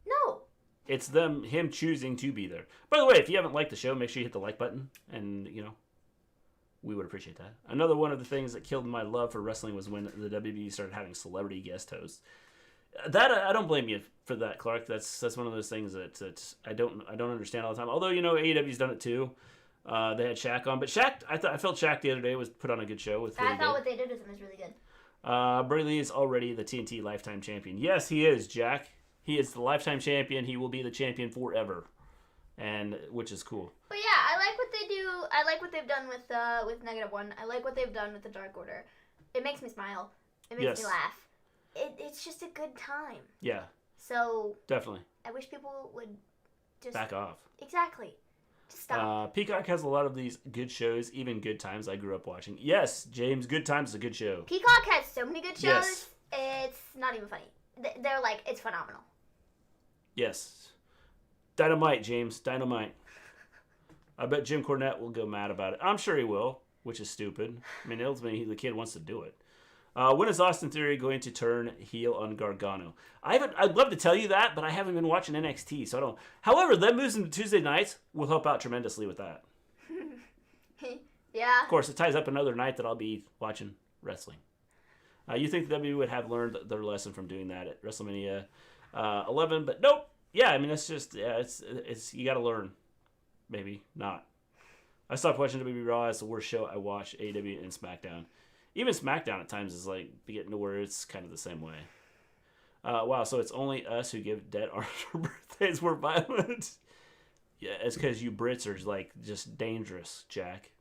No. It's him choosing to be there. By the way, if you haven't liked the show, make sure you hit the like button, and, we would appreciate that. Another one of the things that killed my love for wrestling was when the WWE started having celebrity guest hosts. That I don't blame you for that, Clark. That's one of those things that I don't understand all the time. Although AEW's done it too. They had Shaq on, but Shaq, I felt Shaq the other day was put on a good show with. I thought what they did with him was really good. Brody Lee is already the TNT Lifetime Champion. Yes, he is, Jack. He is the Lifetime Champion. He will be the champion forever, and which is cool. But yeah, I like what they do. I like what they've done with -1. I like what they've done with the Dark Order. It makes me smile. It makes me laugh. It's just a good time. Yeah. So definitely. I wish people would just back off. Exactly. Just stop. Peacock has a lot of these good shows, even Good Times I grew up watching. Yes, James, Good Times is a good show. Peacock has so many good shows. Yes. It's not even funny. They're like, it's phenomenal. Yes. Dynamite, James. Dynamite. I bet Jim Cornette will go mad about it. I'm sure he will, which is stupid. I mean, ultimately, the kid wants to do it. When is Austin Theory going to turn heel on Gargano? I'd love to tell you that, but I haven't been watching NXT, so I don't. However, them moves into Tuesday nights will help out tremendously with that. Yeah. Of course, it ties up another night that I'll be watching wrestling. You think the WWE would have learned their lesson from doing that at WrestleMania 11, but nope. Yeah, I mean, it's just, it's you got to learn. Maybe not. I stopped watching WWE Raw as the worst show I watched. AEW and SmackDown. Even SmackDown at times is like getting to where it's kind of the same way. Wow, so it's only us who give dead arms for birthdays. We're violent. Yeah, it's because you Brits are like just dangerous, Jack.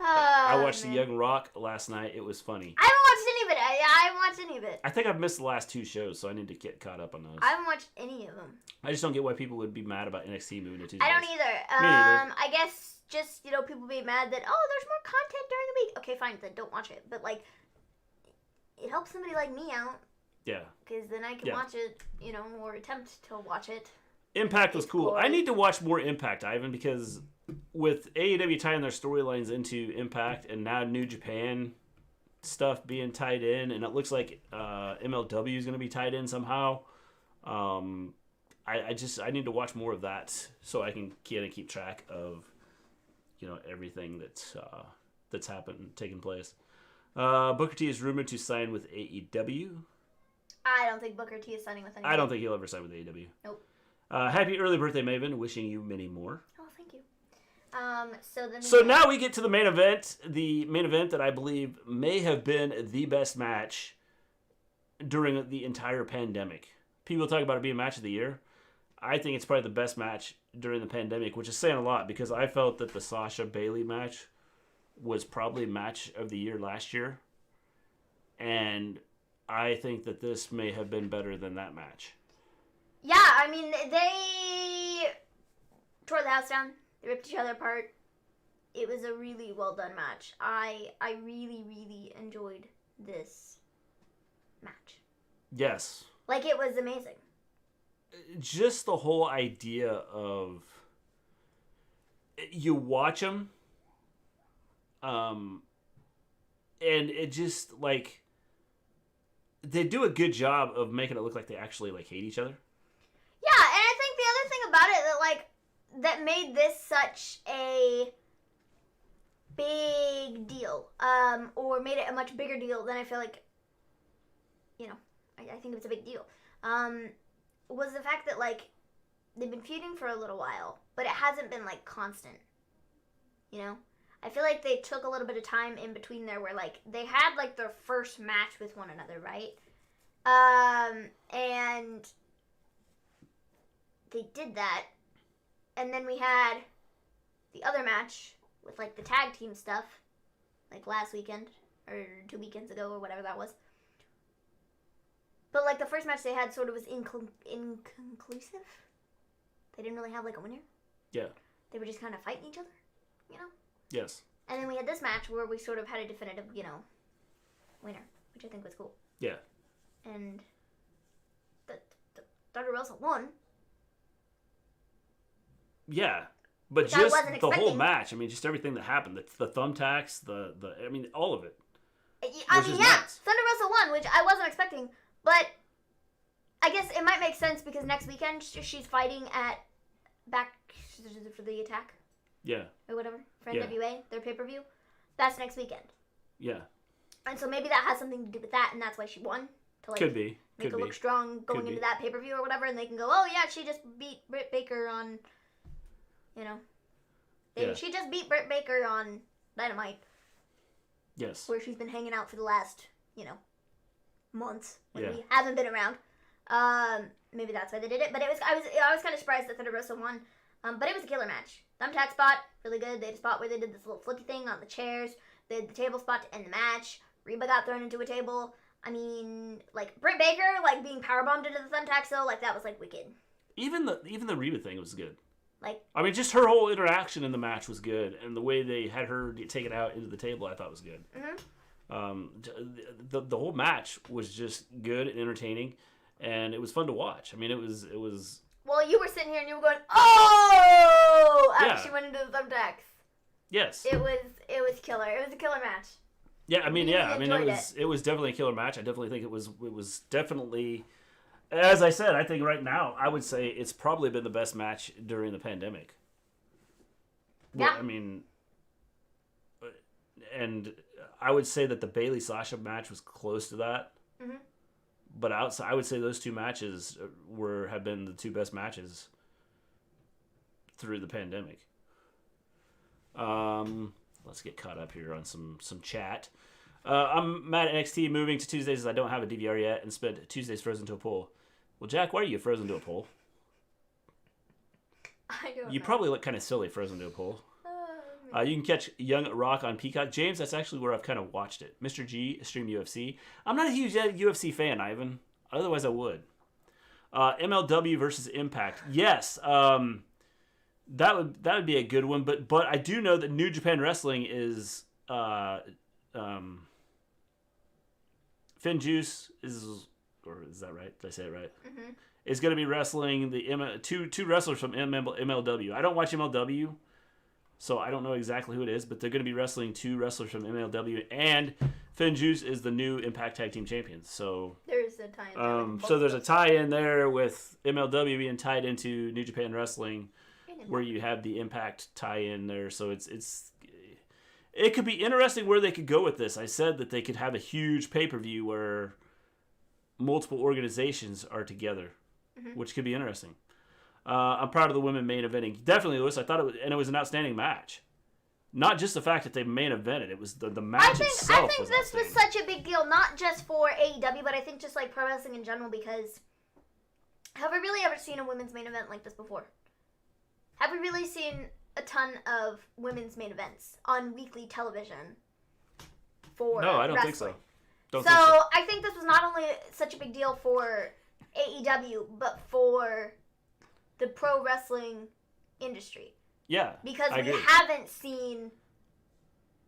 I watched The Young Rock last night. It was funny. I haven't watched any of it. I haven't watched any of it. I think I've missed the last 2 shows, so I need to get caught up on those. I haven't watched any of them. I just don't get why people would be mad about NXT moving to Tuesdays. I don't either. Me neither. I guess just, people being mad that, oh, there's more content during the week. Okay, fine, then don't watch it. But, like, it helps somebody like me out. Yeah. Because then I can watch it, or attempt to watch it. Impact was cool. I need to watch more Impact, Ivan, because with AEW tying their storylines into Impact and now New Japan stuff being tied in, and it looks like MLW is going to be tied in somehow. I need to watch more of that so I can kind of keep track of everything that's taking place. Booker T is rumored to sign with AEW. I don't think Booker T is signing with anyone. I don't think he'll ever sign with AEW. Nope. Happy early birthday, Maven. Wishing you many more. Oh, thank you. So now we get to the main event. The main event that I believe may have been the best match during the entire pandemic. People talk about it being match of the year. I think it's probably the best match during the pandemic, which is saying a lot because I felt that the Sasha Bayley match was probably match of the year last year. And I think that this may have been better than that match. Yeah, I mean, they tore the house down. They ripped each other apart. It was a really well done match. I really, really enjoyed this match. Yes. Like, it was amazing. Just the whole idea of you watch them, and it just like they do a good job of making it look like they actually like hate each other. Yeah, and I think the other thing about it that made this such a big deal, or made it a much bigger deal than I feel like, I think it was a big deal, was the fact that, they've been feuding for a little while, but it hasn't been, like, constant. You know? I feel like they took a little bit of time in between there where, like, they had, like, their first match with one another, right? And they did that. And then we had the other match with, like, the tag team stuff, like, last weekend, or 2 weekends ago, or whatever that was. But, like, the first match they had sort of was inconclusive. They didn't really have, like, a winner. Yeah. They were just kind of fighting each other, you know? Yes. And then we had this match where we sort of had a definitive, you know, winner, which I think was cool. Yeah. And the Rosa won. Yeah. But Which just I wasn't the whole expecting. match, I mean, just everything that happened, the thumbtacks, I mean, all of it. I Which mean, is yeah, nuts. Thunder Rosa won, which I wasn't expecting. But I guess it might make sense because next weekend she's fighting at back for the attack. Yeah. Or whatever. For Yeah. NWA, their pay-per-view. That's next weekend. Yeah. And so maybe that has something to do with that, and that's why she won. To, like, Could be. make Could her be. look strong going Could be. into that pay-per-view or whatever, and they can go, oh, yeah, she just beat Britt Baker on, you know. Yeah. She just beat Britt Baker on Dynamite, Yes. where she's been hanging out for the last, you know, months when Yeah. we haven't been around. Maybe that's why they did it, but I was kind of surprised that Thunder Rosa won. But it was a killer match. Thumbtack spot, really good. They had a spot where they did this little flippy thing on the chairs. They had the table spot to end the match. Reba got thrown into a table. I mean, like, Britt Baker, like, being powerbombed into the thumbtacks, though, like, that was, like, wicked. Even the Reba thing was good. Like, I mean, just her whole interaction in the match was good, and the way they had her take it out into the table, I thought was good. mm-hmm. The whole match was just good and entertaining, and it was fun to watch. I mean, it was. Well, you were sitting here and you were going, oh! After Yeah. she went into the thumbtacks. Yes. It was killer. It was a killer match. Yeah, I mean, really yeah, I mean, enjoyed it was definitely a killer match. I definitely think it was definitely, as I said, I think right now I would say it's probably been the best match during the pandemic. Yeah. Well, I mean, and I would say that the Bayley Sasha match was close to that. Mm-hmm. But outside, I would say those two matches have been the two best matches through the pandemic. Let's get caught up here on some chat. I'm mad at NXT moving to Tuesdays as I don't have a DVR yet and spent Tuesdays frozen to a pool. Well, Jack, why are you frozen to a pool? I don't You know. probably look kind of silly frozen to a pool. You can catch Young Rock on Peacock. James, that's actually where I've kind of watched it. Mr. G, Stream UFC. I'm not a huge UFC fan, Ivan. Otherwise, I would. MLW versus Impact. Yes, that would be a good one. But I do know that New Japan Wrestling is Finn Juice is, or is that right? Did I say it right? Mm-hmm. Is going to be wrestling the two wrestlers from MLW. I don't watch MLW. So I don't know exactly who it is, but they're going to be wrestling two wrestlers from MLW, and Finn Juice is the new Impact Tag Team Champions. So There's a tie-in. so there's a tie-in there with MLW being tied into New Japan Wrestling, where you have the Impact tie-in there. So it could be interesting where they could go with this. I said that they could have a huge pay-per-view where multiple organizations are together, which could be interesting. I'm proud of the women main eventing. Definitely, Lewis. I thought it was an outstanding match. Not just the fact that they main evented. It was the match itself. I think this was such a big deal, not just for AEW, but I think just like pro wrestling in general, because have we really ever seen a women's main event like this before? Have we really seen a ton of women's main events on weekly television for No, I don't wrestling? think so. Don't So think so. I think this was not only such a big deal for AEW, but for the pro wrestling industry. Yeah, Because I we agree. haven't seen...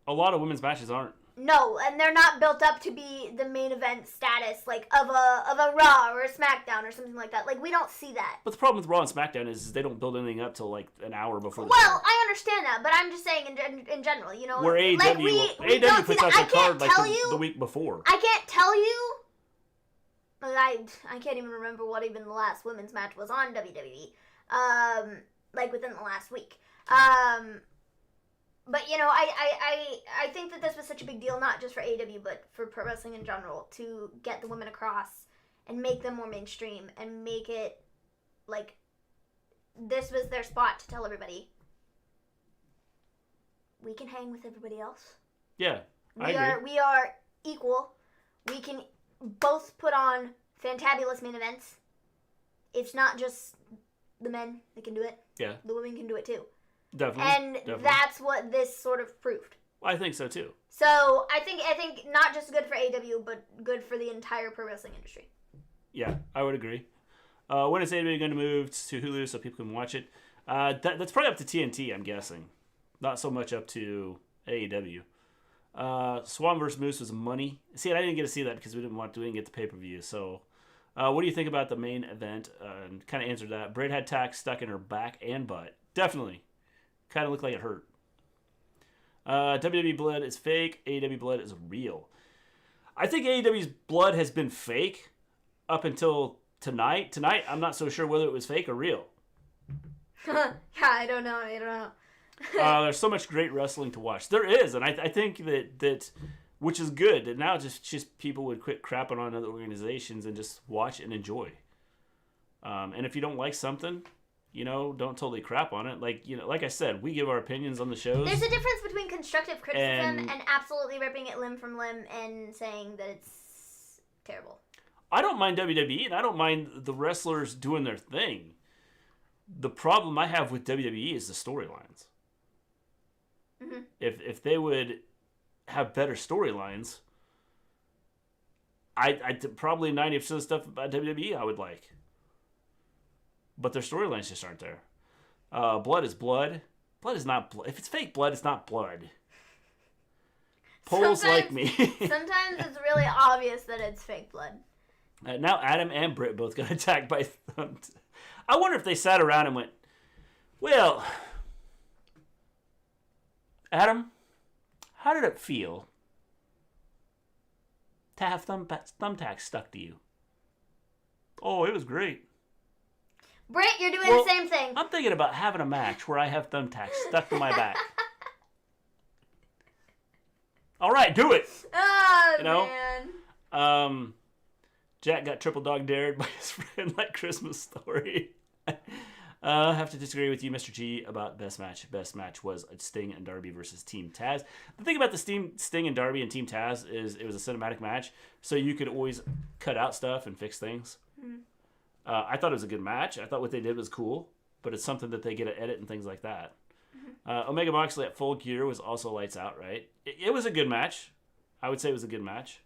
A lot of women's matches aren't. No, and they're not built up to be the main event status, like, of a Raw or a SmackDown or something like that. Like, we don't see that. But the problem with Raw and SmackDown is they don't build anything up till like an hour before the Well, show. I understand that, but I'm just saying in general, you know. Where AEW, like, we AEW don't puts see out that. the I card can't like tell the you. week before. I can't tell you. Like, I can't even remember what even the last women's match was on WWE. Like within the last week. But you know, I think that this was such a big deal, not just for AEW, but for pro wrestling in general, to get the women across and make them more mainstream and make it like this was their spot to tell everybody, we can hang with everybody else. Yeah, I agree. We are equal. We can both put on fantabulous main events. It's not just the men that can do it. Yeah. The women can do it too. Definitely. And that's what this sort of proved. I think so too. So I think not just good for AEW, but good for the entire pro wrestling industry. Yeah, I would agree. When is AEW going to move to Hulu so people can watch it? That's probably up to TNT, I'm guessing. Not so much up to AEW. Swan vs. Moose was money. See, I didn't get to see that because we didn't get the pay-per-view. So, what do you think about the main event? Kind of answered that. Britt had tacks stuck in her back and butt. Definitely. Kind of looked like it hurt. WWE blood is fake. AEW blood is real. I think AEW's blood has been fake up until tonight. Tonight, I'm not so sure whether it was fake or real. Yeah, I don't know. There's so much great wrestling to watch. There is, and I think that which is good, that now just people would quit crapping on other organizations and just watch and enjoy. And if you don't like something, don't totally crap on it. Like I said, we give our opinions on the shows. There's a difference between constructive criticism and absolutely ripping it limb from limb and saying that it's terrible. I don't mind WWE, and I don't mind the wrestlers doing their thing. The problem I have with WWE is the storylines. Mm-hmm. If they would have better storylines, I probably 90% of the stuff about WWE I would like. But their storylines just aren't there. Blood is blood. Blood is not blood. If it's fake blood, it's not blood. Polls like me. Sometimes it's really obvious that it's fake blood. Now Adam and Britt both got attacked by thumbs. I wonder if they sat around and went, well, Adam, how did it feel to have thumbtacks stuck to you? Oh, it was great. Britt, you're doing the same thing. I'm thinking about having a match where I have thumbtacks stuck to my back. All right, do it. Oh, man. Jack got triple dog dared by his friend like Christmas Story. I have to disagree with you, Mr. G, about best match. Best match was Sting and Darby versus Team Taz. The thing about the Sting and Darby and Team Taz is it was a cinematic match, so you could always cut out stuff and fix things. Mm-hmm. I thought it was a good match. I thought what they did was cool, but it's something that they get to edit and things like that. Mm-hmm. Omega Moxley at Full Gear was also lights out, right? It was a good match. I would say it was a good match.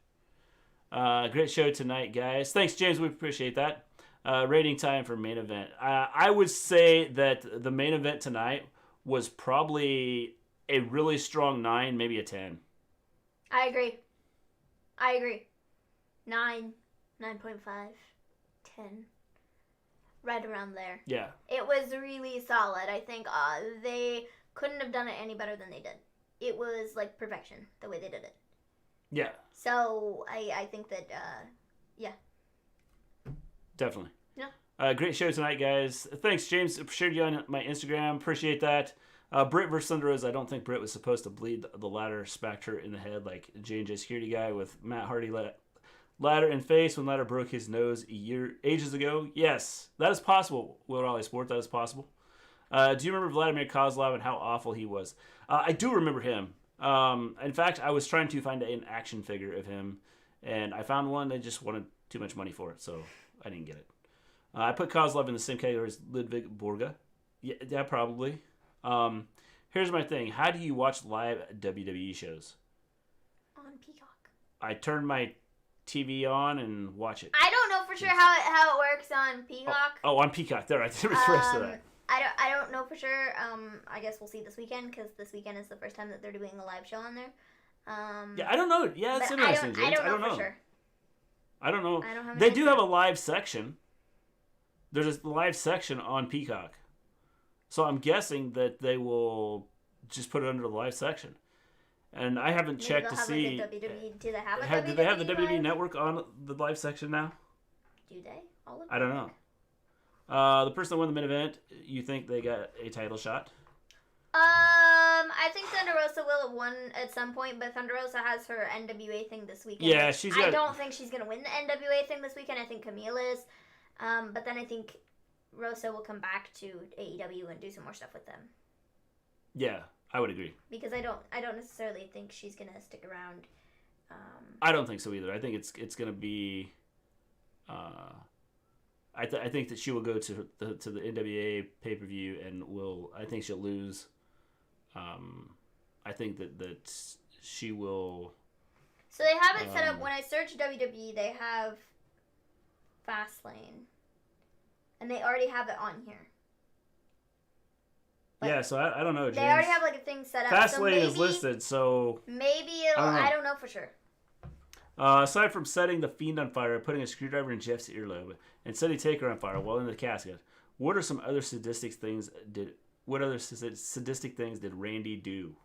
Great show tonight, guys. Thanks, James. We appreciate that. Rating time for main event. I would say that the main event tonight was probably a really strong 9, maybe a 10. I agree. 9, 9.5, 10. Right around there. Yeah. It was really solid. I think they couldn't have done it any better than they did. It was like perfection, the way they did it. Yeah. So I think that, yeah. Definitely. Yeah. Great show tonight, guys. Thanks, James. Shared you on my Instagram. Appreciate that. Britt versus Thunder Rosa. I don't think Britt was supposed to bleed the ladder, smacked her in the head like J&J security guy with Matt Hardy ladder in face when ladder broke his nose ages ago. Yes, that is possible. Will Raleigh Sport, that is possible. Do you remember Vladimir Kozlov and how awful he was? I do remember him. In fact, I was trying to find an action figure of him, and I found one. They just wanted too much money for it, so I didn't get it. I put Kozlov in the same category as Ludwig Borga. Yeah, probably. Here's my thing. How do you watch live WWE shows? On Peacock. I turn my TV on and watch it. I don't know for sure how it works on Peacock. Oh, on Peacock. There, I didn't refer to that. I don't know for sure. I guess we'll see this weekend because this weekend is the first time that they're doing a live show on there. Yeah, I don't know. Yeah, that's interesting, James. I don't know for sure. I don't know. I don't have they do have a live section. There's a live section on Peacock. So I'm guessing that they will just put it under the live section. And I haven't checked to see. Like WWE, do they have a WWE? Do they have the WWE Network on the live section now? Do they? All of I don't know. The person that won the main event, you think they got a title shot? I think Thunder Rosa will have won at some point, but Thunder Rosa has her NWA thing this weekend. Yeah, I don't think she's gonna win the NWA thing this weekend. I think Camille is. But then I think Rosa will come back to AEW and do some more stuff with them. Yeah, I would agree. Because I don't necessarily think she's gonna stick around. I don't think so either. I think it's gonna be. I think that she will go to the NWA pay-per-view and I think she'll lose. I think that she will. So they have it set up. When I search WWE, they have Fastlane, and they already have it on here. Like, yeah, so I don't know, James. They already have like a thing set up. Fastlane is listed, so maybe it'll. I don't know for sure. Aside from setting the Fiend on fire, putting a screwdriver in Jeff's earlobe, and setting Taker on fire while in the casket, what are some other sadistic things did Randy do?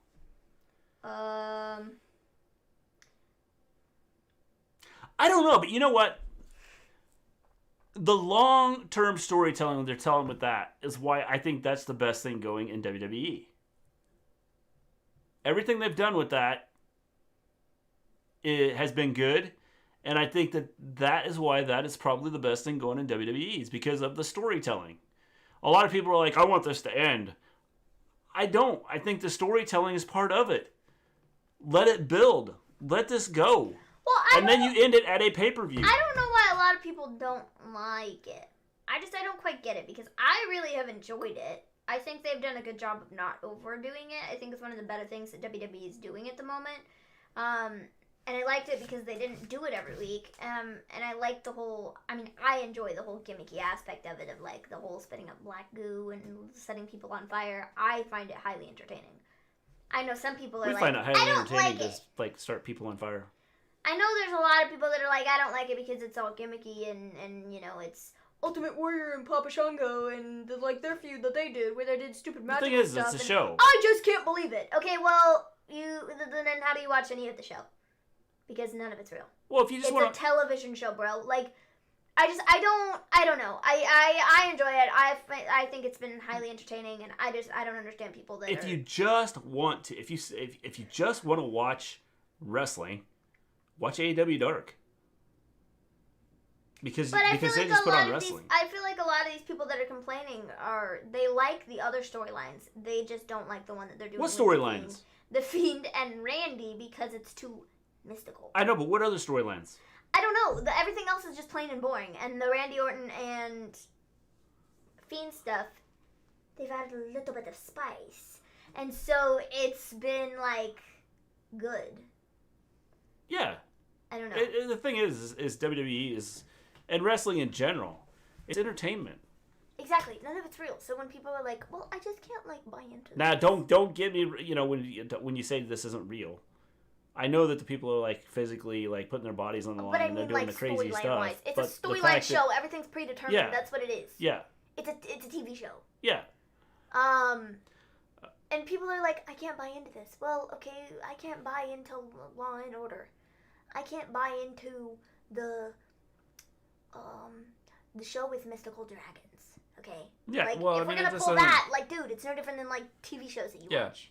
I don't know, but you know what? The long-term storytelling they're telling with that is why I think that's the best thing going in WWE. Everything they've done with that, it has been good, and I think that is why that is probably the best thing going in WWE is because of the storytelling. A lot of people are like, I want this to end. I don't. I think the storytelling is part of it. Let it build. Let this go. Well, and then you end it at a pay-per-view. I don't know why a lot of people don't like it. I don't quite get it because I really have enjoyed it. I think they've done a good job of not overdoing it. I think it's one of the better things that WWE is doing at the moment. And I liked it because they didn't do it every week. And I liked the whole, I enjoy the whole gimmicky aspect of it, of like the whole spitting up black goo and setting people on fire. I find it highly entertaining. I know some people are find it highly entertaining to start people on fire. I know there's a lot of people that are like, I don't like it because it's all gimmicky and you know, it's Ultimate Warrior and Papa Shango and their feud that they did where they did stupid magic stuff. The thing is, it's a show. I just can't believe it. Okay, well, then how do you watch any of the show? Because none of it's real. Well, if you just want a television show, bro. Like, I don't know. I enjoy it. I think it's been highly entertaining, and I don't understand people that. If you just want to watch wrestling, watch AEW Dark. Because they just put on wrestling. I feel like a lot of these people that are complaining they like the other storylines. They just don't like the one that they're doing. What storylines? The Fiend and Randy, because it's too mystical. I know, but what other storylines? I don't know. Everything else is just plain and boring. And the Randy Orton and Fiend stuff, they've added a little bit of spice. And so it's been, like, good. Yeah. I don't know. The thing is WWE is, and wrestling in general, it's entertainment. Exactly. None of it's real. So when people are like, well, I just can't, like, buy into this. Now, don't get me, when you say this isn't real. I know that the people are like physically like putting their bodies on the line and they're doing the crazy stuff. It's a storyline show. Everything's predetermined. Yeah. That's what it is. Yeah. It's a TV show. Yeah. And people are like, I can't buy into this. Well, okay, I can't buy into Law and Order. I can't buy into the show with mystical dragons. Okay. Yeah. Like, well, if we're gonna pull that, like, dude, it's no different than like TV shows that you watch.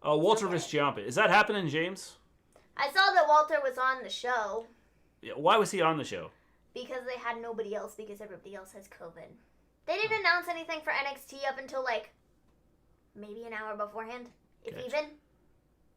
Walter vs. Ciampa. Is that happening, James? I saw that Walter was on the show. Yeah, why was he on the show? Because they had nobody else because everybody else has COVID. They didn't announce anything for NXT up until like maybe an hour beforehand. If even.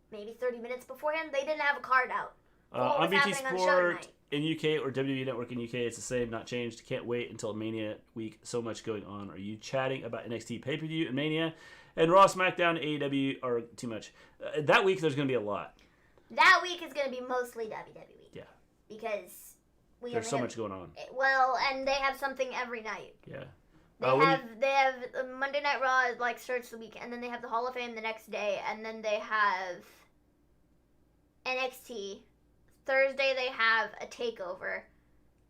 Maybe 30 minutes beforehand. They didn't have a card out. On BT Sport in UK or WWE Network in UK, it's the same, not changed. Can't wait until Mania week. So much going on. Are you chatting about NXT pay-per-view and Mania? And Raw, SmackDown, AEW are too much. That week, there's going to be a lot. That week is going to be mostly WWE. Yeah. Because there's so much going on. Well, and they have something every night. Yeah. They have Monday Night Raw like starts the week, and then they have the Hall of Fame the next day, and then they have NXT. Thursday they have a takeover.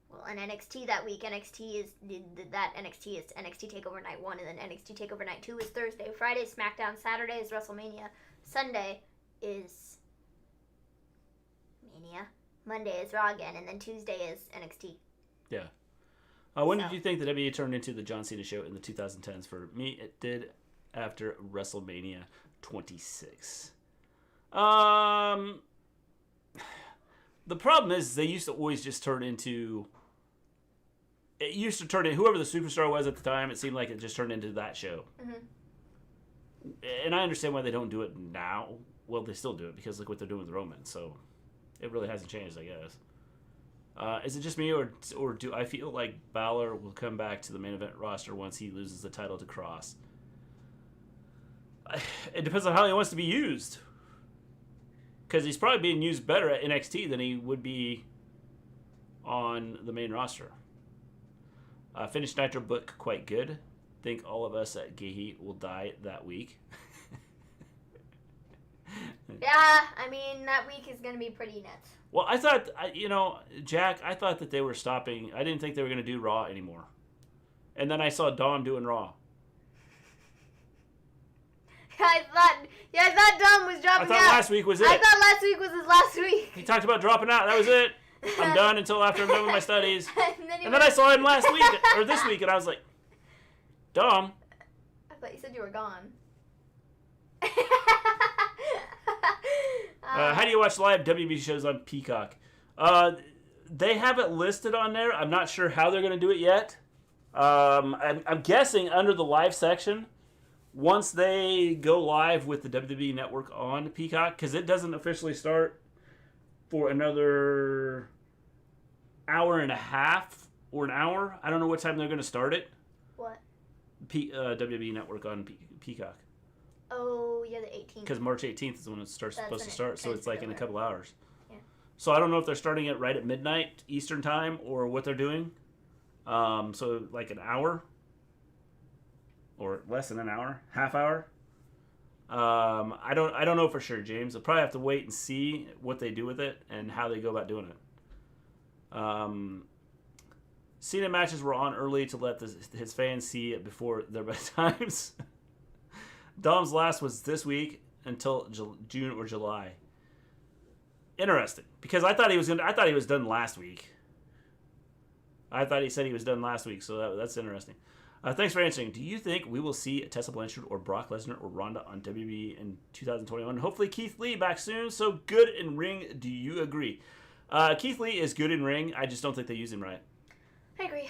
Well, and NXT that week, NXT is NXT Takeover Night 1, and then NXT Takeover Night 2 is Thursday. Friday is SmackDown. Saturday is WrestleMania. Sunday is Mania. Monday is Raw again, and then Tuesday is NXT. Yeah. When did you think the WWE turned into the John Cena show in the 2010s? For me, it did after WrestleMania 26. The problem is they used to always just turn into it used to turn in, whoever the superstar was at the time, it seemed like it just turned into that show. Mm-hmm. And I understand why they don't do it now. Well, they still do it because look what they're doing with Roman. So it really hasn't changed, I guess. Is it just me, or do I feel like Balor will come back to the main event roster once he loses the title to Cross? It depends on how he wants to be used. Because he's probably being used better at NXT than he would be on the main roster. Finished Nitro book quite good. Think all of us at Gay Heat will die that week. Yeah, I mean, that week is going to be pretty nuts. Well, I thought, Jack, I thought that they were stopping. I didn't think they were going to do Raw anymore. And then I saw Dom doing Raw. I thought Dom was dropping out. I thought last week was it. I thought last week was his last week. He talked about dropping out. That was it. I'm done until after I'm done with my studies. And then I saw him last week, or this week, and I was like, Dom. I thought you said you were gone. How do you watch live WB shows on Peacock? They have it listed on there. I'm not sure how they're going to do it yet. I'm guessing under the live section, once they go live with the WWE Network on Peacock, because it doesn't officially start for another hour and a half or an hour. I don't know what time they're going to start it. What? WWE Network on Peacock. Oh, yeah, the 18th. Because March 18th is when it's supposed to start, so it's like in a couple hours. Yeah. So I don't know if they're starting it right at midnight Eastern time or what they're doing. So like an hour or less than an hour, half hour. I don't know for sure, James. I'll probably have to wait and see what they do with it and how they go about doing it. Cena matches were on early to let his fans see it before their bedtimes. Dom's last was this week until June or July. Interesting, because I thought he was done last week. I thought he said he was done last week, so that's interesting. Thanks for answering. Do you think we will see Tessa Blanchard or Brock Lesnar or Ronda on WWE in 2021? Hopefully Keith Lee back soon. So good in ring. Do you agree? Keith Lee is good in ring. I just don't think they use him right. I agree.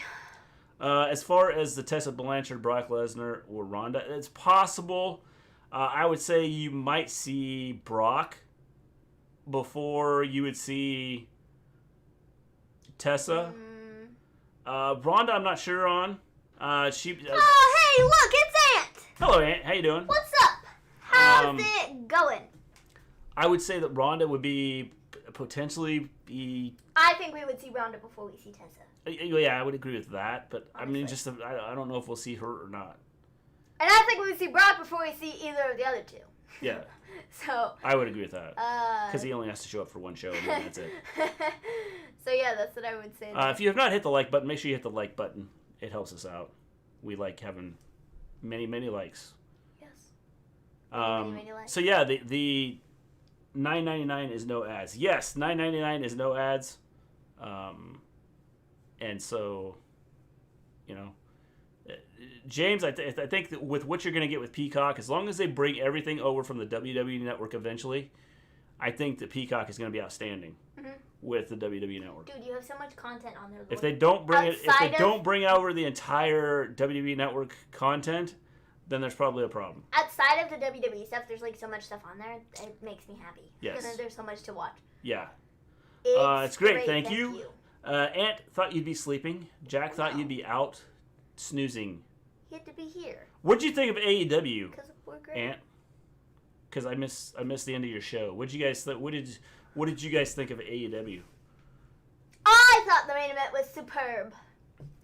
As far as the Tessa Blanchard, Brock Lesnar, or Ronda, it's possible. I would say you might see Brock before you would see Tessa. Ronda, I'm not sure on. Oh, hey, look, it's Ant. Hello, Ant. How you doing? What's up? How's it going? I would say that Ronda would be potentially be. I think we would see Ronda before we see Tessa. Yeah, I would agree with that, but Honestly. I mean, I don't know if we'll see her or not. And I think we would see Brock before we see either of the other two. Yeah. So. I would agree with that. Because he only has to show up for one show, and then that's it. So yeah, that's what I would say. If you have not hit the like button, make sure you hit the like button. It helps us out. We like having many, many likes. Yes. Many likes. So yeah, the $9.99 is no ads. Yes, $9.99 is no ads. And so, James, I think that with what you're going to get with Peacock, as long as they bring everything over from the WWE Network eventually, I think that Peacock is going to be outstanding with the WWE Network. Dude, you have so much content on there. If they don't bring over the entire WWE Network content, then there's probably a problem. Outside of the WWE stuff, there's like so much stuff on there. It makes me happy. Yes. Because there's so much to watch. Yeah. It's great. Thank you. Ant thought you'd be sleeping. Jack thought you'd be out snoozing. He had to be here. What'd you think of AEW? Because we're great. Ant? Because I missed the end of your show. What did you guys think of AEW? I thought the main event was superb.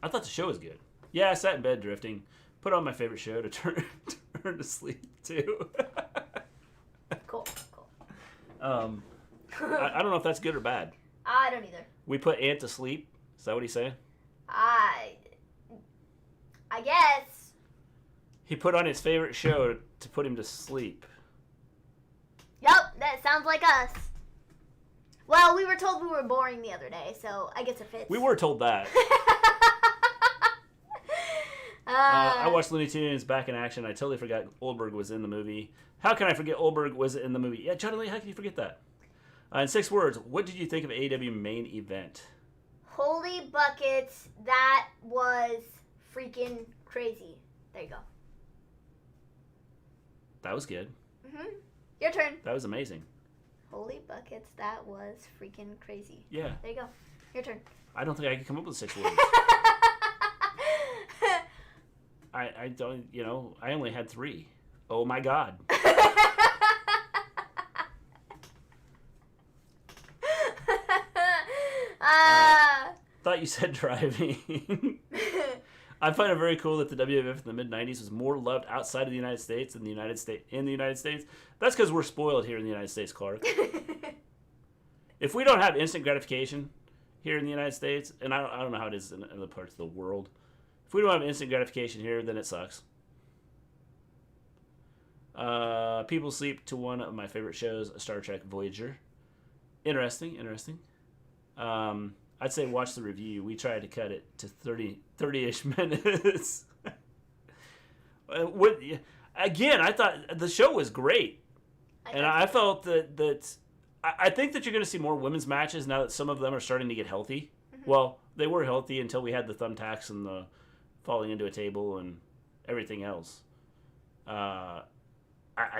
I thought the show was good. Yeah, I sat in bed drifting. Put on my favorite show to turn to sleep too. Cool. I don't know if that's good or bad. I don't either. We put Ant to sleep. Is that what he's saying? I guess. He put on his favorite show to put him to sleep. Yep, that sounds like us. Well, we were told we were boring the other day, so I guess it fits. We were told that. I watched Looney Tunes back in action. I totally forgot Oldberg was in the movie. How can I forget Oldberg was in the movie? Yeah, Johnny Lee, how can you forget that? In 6 words, what did you think of AEW main event? Holy Holy buckets, that was freaking crazy. There you go. That was good. Your turn. That was amazing. Holy buckets, that was freaking crazy. Yeah. There you go. Your turn. I don't think I could come up with 6 words. I don't, I only had 3. Oh my God. Thought you said driving. I find it very cool that the WWF in the mid-90s was more loved outside of the United States than in the United States. That's because we're spoiled here in the United States, Clark. If we don't have instant gratification here in the United States, and I don't know how it is in other parts of the world, if we don't have instant gratification here, then it sucks. People sleep to one of my favorite shows, Star Trek Voyager. Interesting. I'd say watch the review. We tried to cut it to 30-ish minutes. Again, I thought the show was great. I felt that I think that you're going to see more women's matches now that some of them are starting to get healthy. Well, they were healthy until we had the thumbtacks and the falling into a table and everything else. I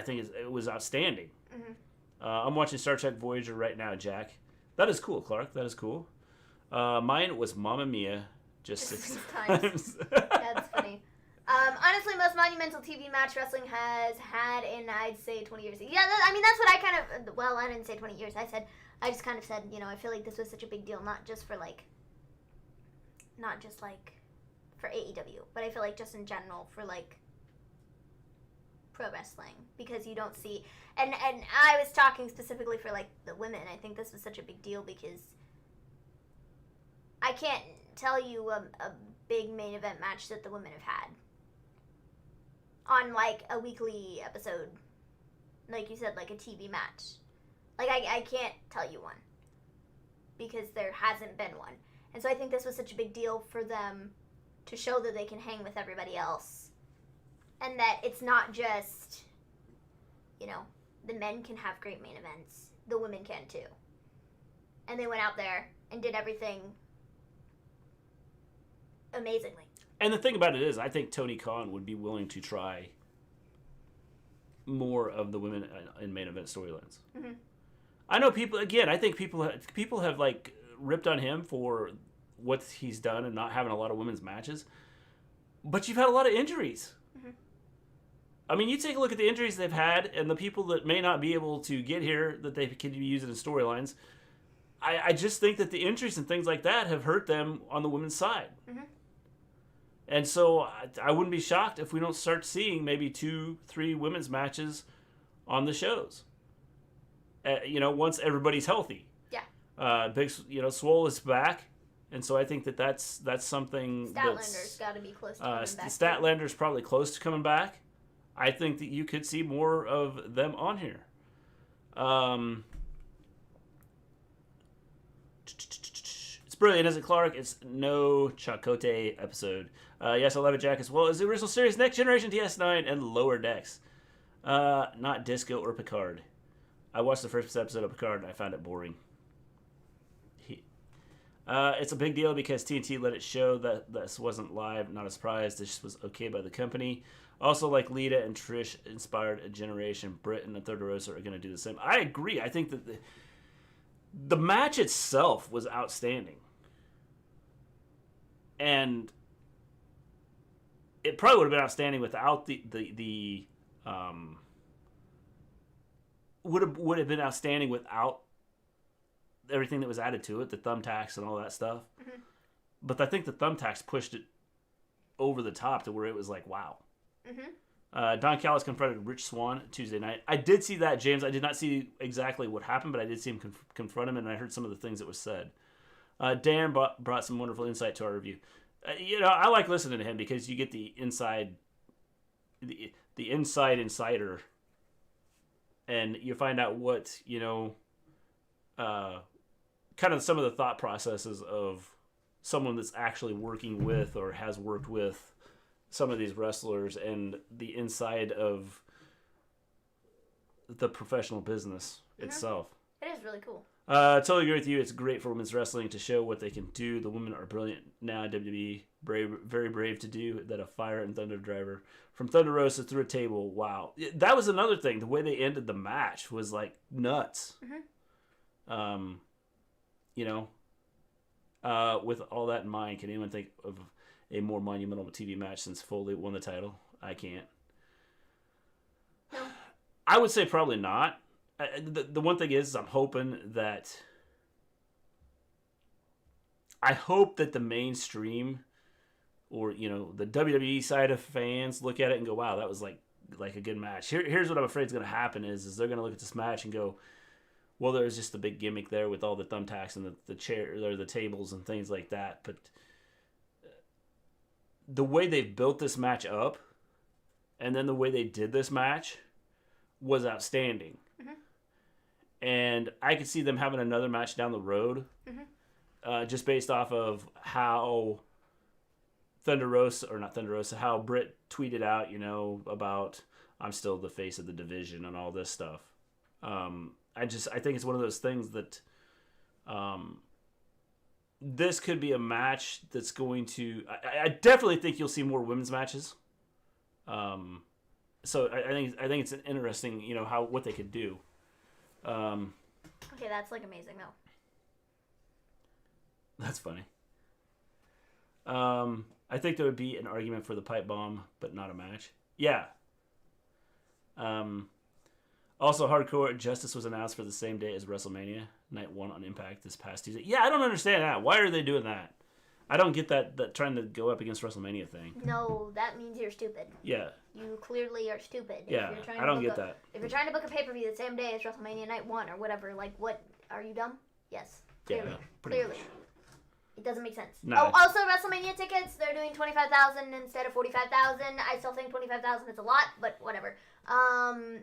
think it was outstanding. I'm watching Star Trek Voyager right now, Jack. That is cool, Clark. That is cool. Mine was Mamma Mia, just 6 times. That's funny. Honestly, most monumental TV match wrestling has had in, I'd say, 20 years. Yeah, that's what I kind of, well, I didn't say 20 years. I just kind of said, I feel like this was such a big deal, not just for for AEW, but I feel like just in general for, pro wrestling, because you don't see, and I was talking specifically for, the women. I think this was such a big deal because I can't tell you a big main event match that the women have had on, a weekly episode. Like you said, a TV match. I can't tell you one because there hasn't been one. And so I think this was such a big deal for them to show that they can hang with everybody else. And that it's not just, the men can have great main events. The women can too. And they went out there and did everything amazingly. And the thing about it is, I think Tony Khan would be willing to try more of the women in main event storylines. I know people, again, I think people have ripped on him for what he's done and not having a lot of women's matches. But you've had a lot of injuries. I mean, you take a look at the injuries they've had and the people that may not be able to get here that they can be using in storylines. I just think that the injuries and things like that have hurt them on the women's side. And so I wouldn't be shocked if we don't start seeing maybe 2-3 women's matches on the shows. Once everybody's healthy. Yeah. Big, Swole is back. And so I think that's something Statlander's got to be close to coming back. Statlander's probably close to coming back. I think that you could see more of them on here. It's brilliant, isn't it, Clark? It's no Chakotay episode. Yes, I love it, Jack, as well as the original series Next Generation DS9 and Lower Decks. Not Disco or Picard. I watched the first episode of Picard and I found it boring. It's a big deal because TNT let it show that this wasn't live. Not a surprise. This was okay by the company. Also, Lita and Trish inspired a generation. Britt and the Third Rosa are going to do the same. I agree. I think that the match itself was outstanding. And it probably would have been outstanding without would have been outstanding without everything that was added to it, the thumbtacks and all that stuff. But I think the thumbtacks pushed it over the top to where it was wow. Don Callis confronted Rich Swann Tuesday night. I did see that, James. I did not see exactly what happened, but I did see him confront him, and I heard some of the things that was said. Dan brought some wonderful insight to our review. I like listening to him because you get the inside, the inside insider, and you find out what, kind of some of the thought processes of someone that's actually working with or has worked with some of these wrestlers and the inside of the professional business itself. It is really cool. Totally agree with you. It's great for women's wrestling to show what they can do. The women are brilliant now. WWE, very brave to do that. A Fire and Thunder driver from Thunder Rosa through a table. Wow, that was another thing. The way they ended the match was like nuts. Mm-hmm. With all that in mind, can anyone think of a more monumental TV match since Foley won the title? I can't. No. I would say probably not. The one thing is, I'm hoping that... I hope that the mainstream or, the WWE side of fans look at it and go, wow, that was like a good match. Here's what I'm afraid is going to happen is they're going to look at this match and go, well, there's just a big gimmick there with all the thumbtacks and the chair or the tables and things like that. But the way they've built this match up and then the way they did this match was outstanding. Mm-hmm. And I could see them having another match down the road, mm-hmm. Just based off of how how Britt tweeted out, about I'm still the face of the division and all this stuff. I think it's one of those things that this could be a match that's going to... I definitely think you'll see more women's matches. So I think it's an interesting, what they could do. Okay, that's amazing though. That's funny. I think there would be an argument for the pipe bomb, but not a match. Yeah. Also, Hardcore Justice was announced for the same day as WrestleMania, Night 1 on Impact this past Tuesday. Yeah, I don't understand that. Why are they doing that? I don't get that trying to go up against WrestleMania thing. No, that means you're stupid. Yeah. You clearly are stupid. Yeah, I don't get that. If you're trying to book a pay-per-view the same day as WrestleMania Night 1 or whatever, what? Are you dumb? Yes. Clearly. Yeah, clearly. much. It doesn't make sense. No. Oh, also WrestleMania tickets, they're doing 25,000 instead of 45,000. I still think 25,000 is a lot, but whatever.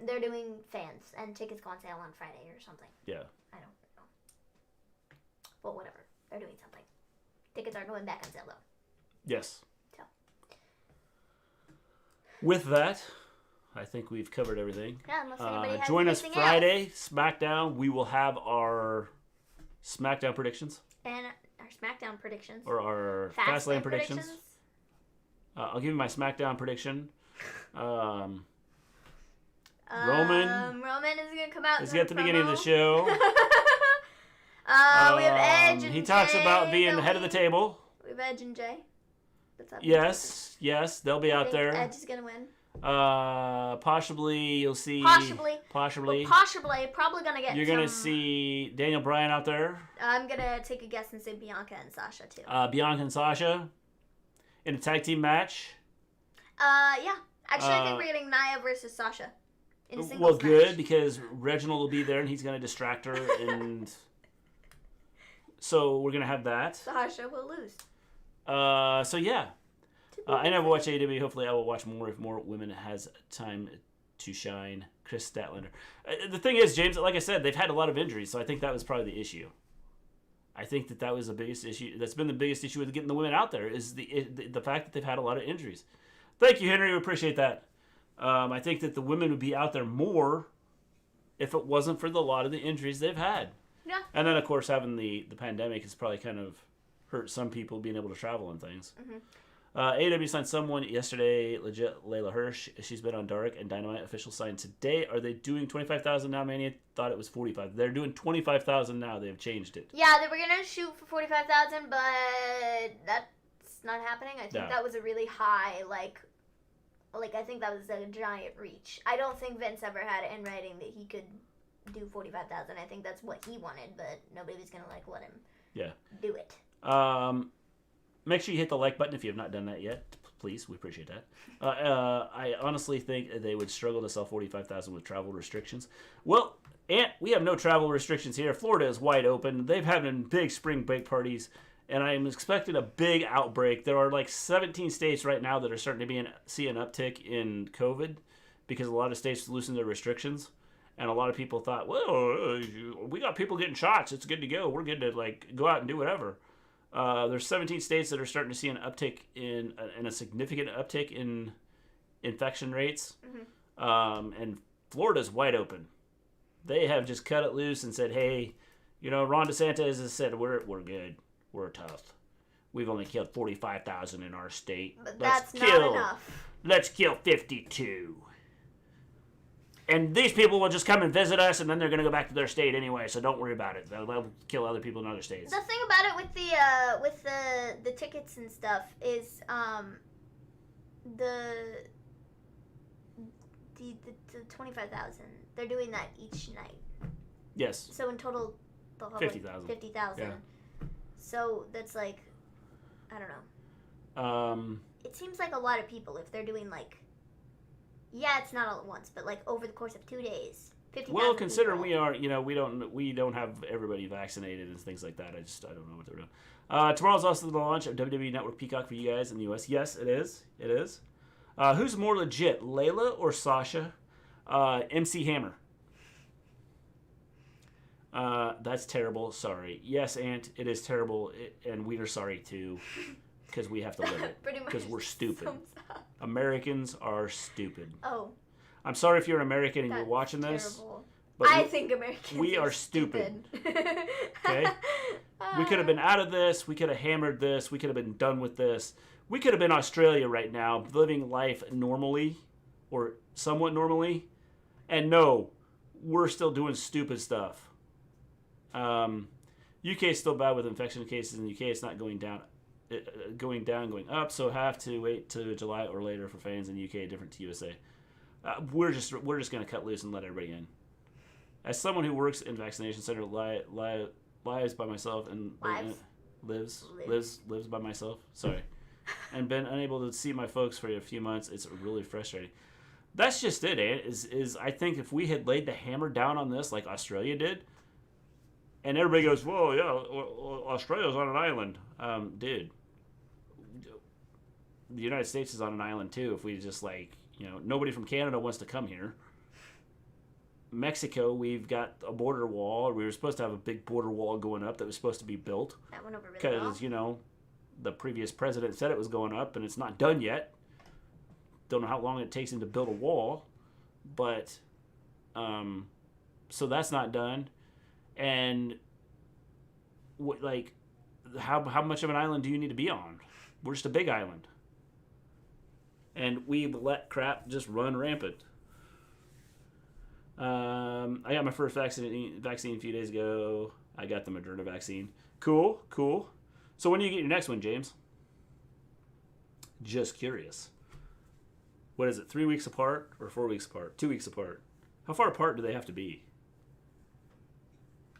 They're doing fans, and tickets go on sale on Friday or something. Yeah. I don't know. But whatever. They're doing something. Tickets are going back on sale, though. Yes. So. With that, I think we've covered everything. Yeah, unless anybody has join us anything Friday, else. SmackDown. We will have our SmackDown predictions. And our SmackDown predictions. Or our Fastlane predictions. I'll give you my SmackDown prediction. Roman is going to come out. Is at the beginning of the show. We have Edge and he talks Jay, about being the head of the table. We have Edge and Jay. Yes, they'll be out there. Edge is going to win. Possibly you'll see. Possibly. Probably going to get. You're going to see Daniel Bryan out there. I'm going to take a guess and say Bianca and Sasha too. Bianca and Sasha in a tag team match. Yeah. Actually, I think we're getting Nia versus Sasha in a singles match. Good, because Reginald will be there and he's going to distract her and so we're going to have that. Sasha will lose. So yeah. I never watch AEW. Hopefully I will watch more if more women has time to shine. Chris Statlander. The thing is, James, like I said, they've had a lot of injuries, so I think that was probably the issue. I think that was the biggest issue. That's been the biggest issue with getting the women out there is the fact that they've had a lot of injuries. Thank you, Henry. We appreciate that. I think that the women would be out there more if it wasn't for a lot of the injuries they've had. Yeah. And then, of course, having the pandemic has probably kind of hurt some people being able to travel and things. Mm-hmm. AEW signed someone yesterday, legit Layla Hirsch. She's been on Dark, and Dynamite official signed today. Are they doing 25,000 now, Mania? Thought it was 45. They're doing 25,000 now. They've changed it. Yeah, they were gonna shoot for 45,000, but that's not happening. I think that was a really high, like I think that was a giant reach. I don't think Vince ever had it in writing that he could do 45,000. I think that's what he wanted, but nobody was gonna let him. Do it. Make sure you hit the like button if you have not done that yet. Please, we appreciate that. I honestly think they would struggle to sell 45,000 with travel restrictions. Well, Ant, we have no travel restrictions here. Florida is wide open. They've having big spring break parties, and I'm expecting a big outbreak. There are 17 states right now that are starting to see an uptick in COVID because a lot of states loosened their restrictions. And a lot of people thought, well, we got people getting shots. It's good to go. We're good to go out and do whatever. There's 17 states that are starting to see an uptick in a significant uptick in infection rates. Mm-hmm. And Florida's wide open. They have just cut it loose and said, hey, You know, Ron DeSantis has said, we're good. We're tough. We've only killed 45,000 in our state. But that's not enough. Let's kill 52. And these people will just come and visit us, and then they're going to go back to their state anyway, so don't worry about it. They'll kill other people in other states. The thing about it with the tickets and stuff is the 25,000. They're doing that each night. Yes. So in total, they'll have 50,000. 50,000. Yeah. So that's like, I don't know. It seems like a lot of people if they're doing like, yeah, it's not all at once, but like over the course of 2 days, 50,000. Well, considering people. we are, you know, we don't have everybody vaccinated and things like that. I don't know what they're doing. Tomorrow's also the launch of WWE Network Peacock for you guys in the U.S. Yes, it is. It is. Who's more legit, Layla or Sasha? MC Hammer. That's terrible. Sorry. Yes, Aunt, it is terrible, and we are sorry too, because we have to live it. Because we're stupid. Americans are stupid. Oh. I'm sorry if you're an American and you're watching this. Terrible. But I think Americans we are stupid. Okay? We could have been out of this. We could have hammered this. We could have been done with this. We could have been Australia right now, living life normally, or somewhat normally. And no, we're still doing stupid stuff. UK is still bad with infection cases. In the UK, it's not going down, going up. So have to wait to July or later for fans in the UK, different to USA. We're just going to cut loose and let everybody in. As someone who works in vaccination center, lives by myself and lives by myself. Sorry, and been unable to see my folks for a few months. It's really frustrating. That's just it, eh? Is I think if we had laid the hammer down on this like Australia did, and everybody goes, "Whoa, yeah, Australia's on an island," dude. The United States is on an island too. If we just nobody from Canada wants to come here. Mexico, we've got a border wall. We were supposed to have a big border wall going up that was supposed to be built. That went over really well. Because, the previous president said it was going up, and it's not done yet. Don't know how long it takes him to build a wall. But, so that's not done. And, how much of an island do you need to be on? We're just a big island. And we let crap just run rampant. I got my first vaccine a few days ago. I got the Moderna vaccine. Cool. So when do you get your next one, James? Just curious. What is it, 3 weeks apart or 4 weeks apart? 2 weeks apart. How far apart do they have to be?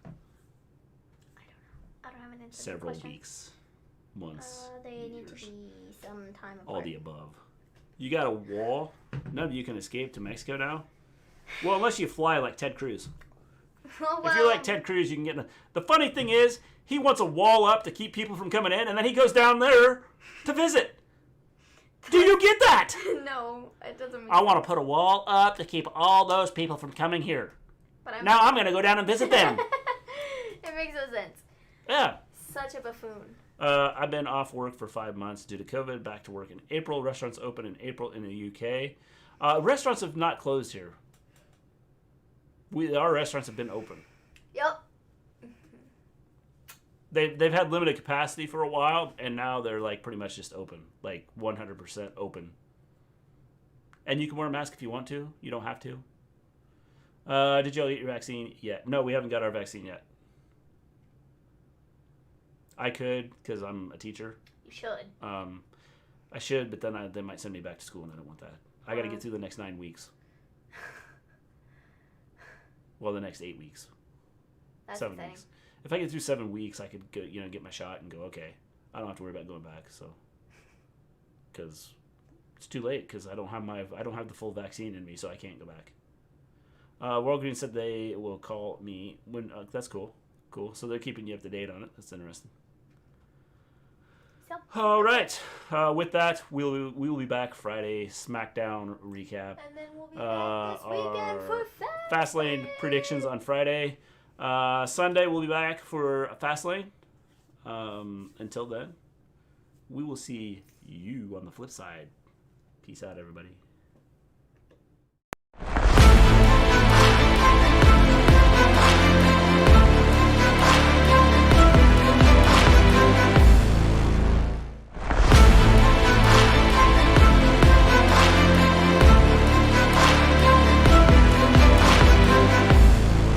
I don't have an answer. Several weeks. Months. They years. need to be some time apart. All the above. You got a wall. None of you can escape to Mexico now. Well, unless you fly like Ted Cruz. Well, if you're like Ted Cruz, you can get in. The funny thing is, he wants a wall up to keep people from coming in, and then he goes down there to visit. Do you get that? No, it doesn't make I want to put a wall up to keep all those people from coming here. But I'm going to go down and visit them. It makes no sense. Yeah. Such a buffoon. I've been off work for 5 months due to COVID. Back to work in April. Restaurants open in April in the UK. Restaurants have not closed here. Our restaurants have been open. Yep. They've had limited capacity for a while, and now they're pretty much just open, 100% open. And you can wear a mask if you want to. You don't have to. Did y'all get your vaccine yet? No, we haven't got our vaccine yet. I could, because I'm a teacher. You should. I should, but then they might send me back to school, and I don't want that. I got to get through the next 9 weeks. Well, the next 8 weeks. That's 7 the thing. weeks. If I get through 7 weeks, I could go, get my shot and go, okay, I don't have to worry about going back. So, because it's too late, because I don't have the full vaccine in me, so I can't go back. World Green said they will call me when. That's cool. So they're keeping you up to date on it. That's interesting. All right. With that, we will be back Friday SmackDown recap. And then we'll be back this weekend for Fastlane predictions on Friday. Sunday we'll be back for Fastlane. Until then, we will see you on the flip side. Peace out, everybody.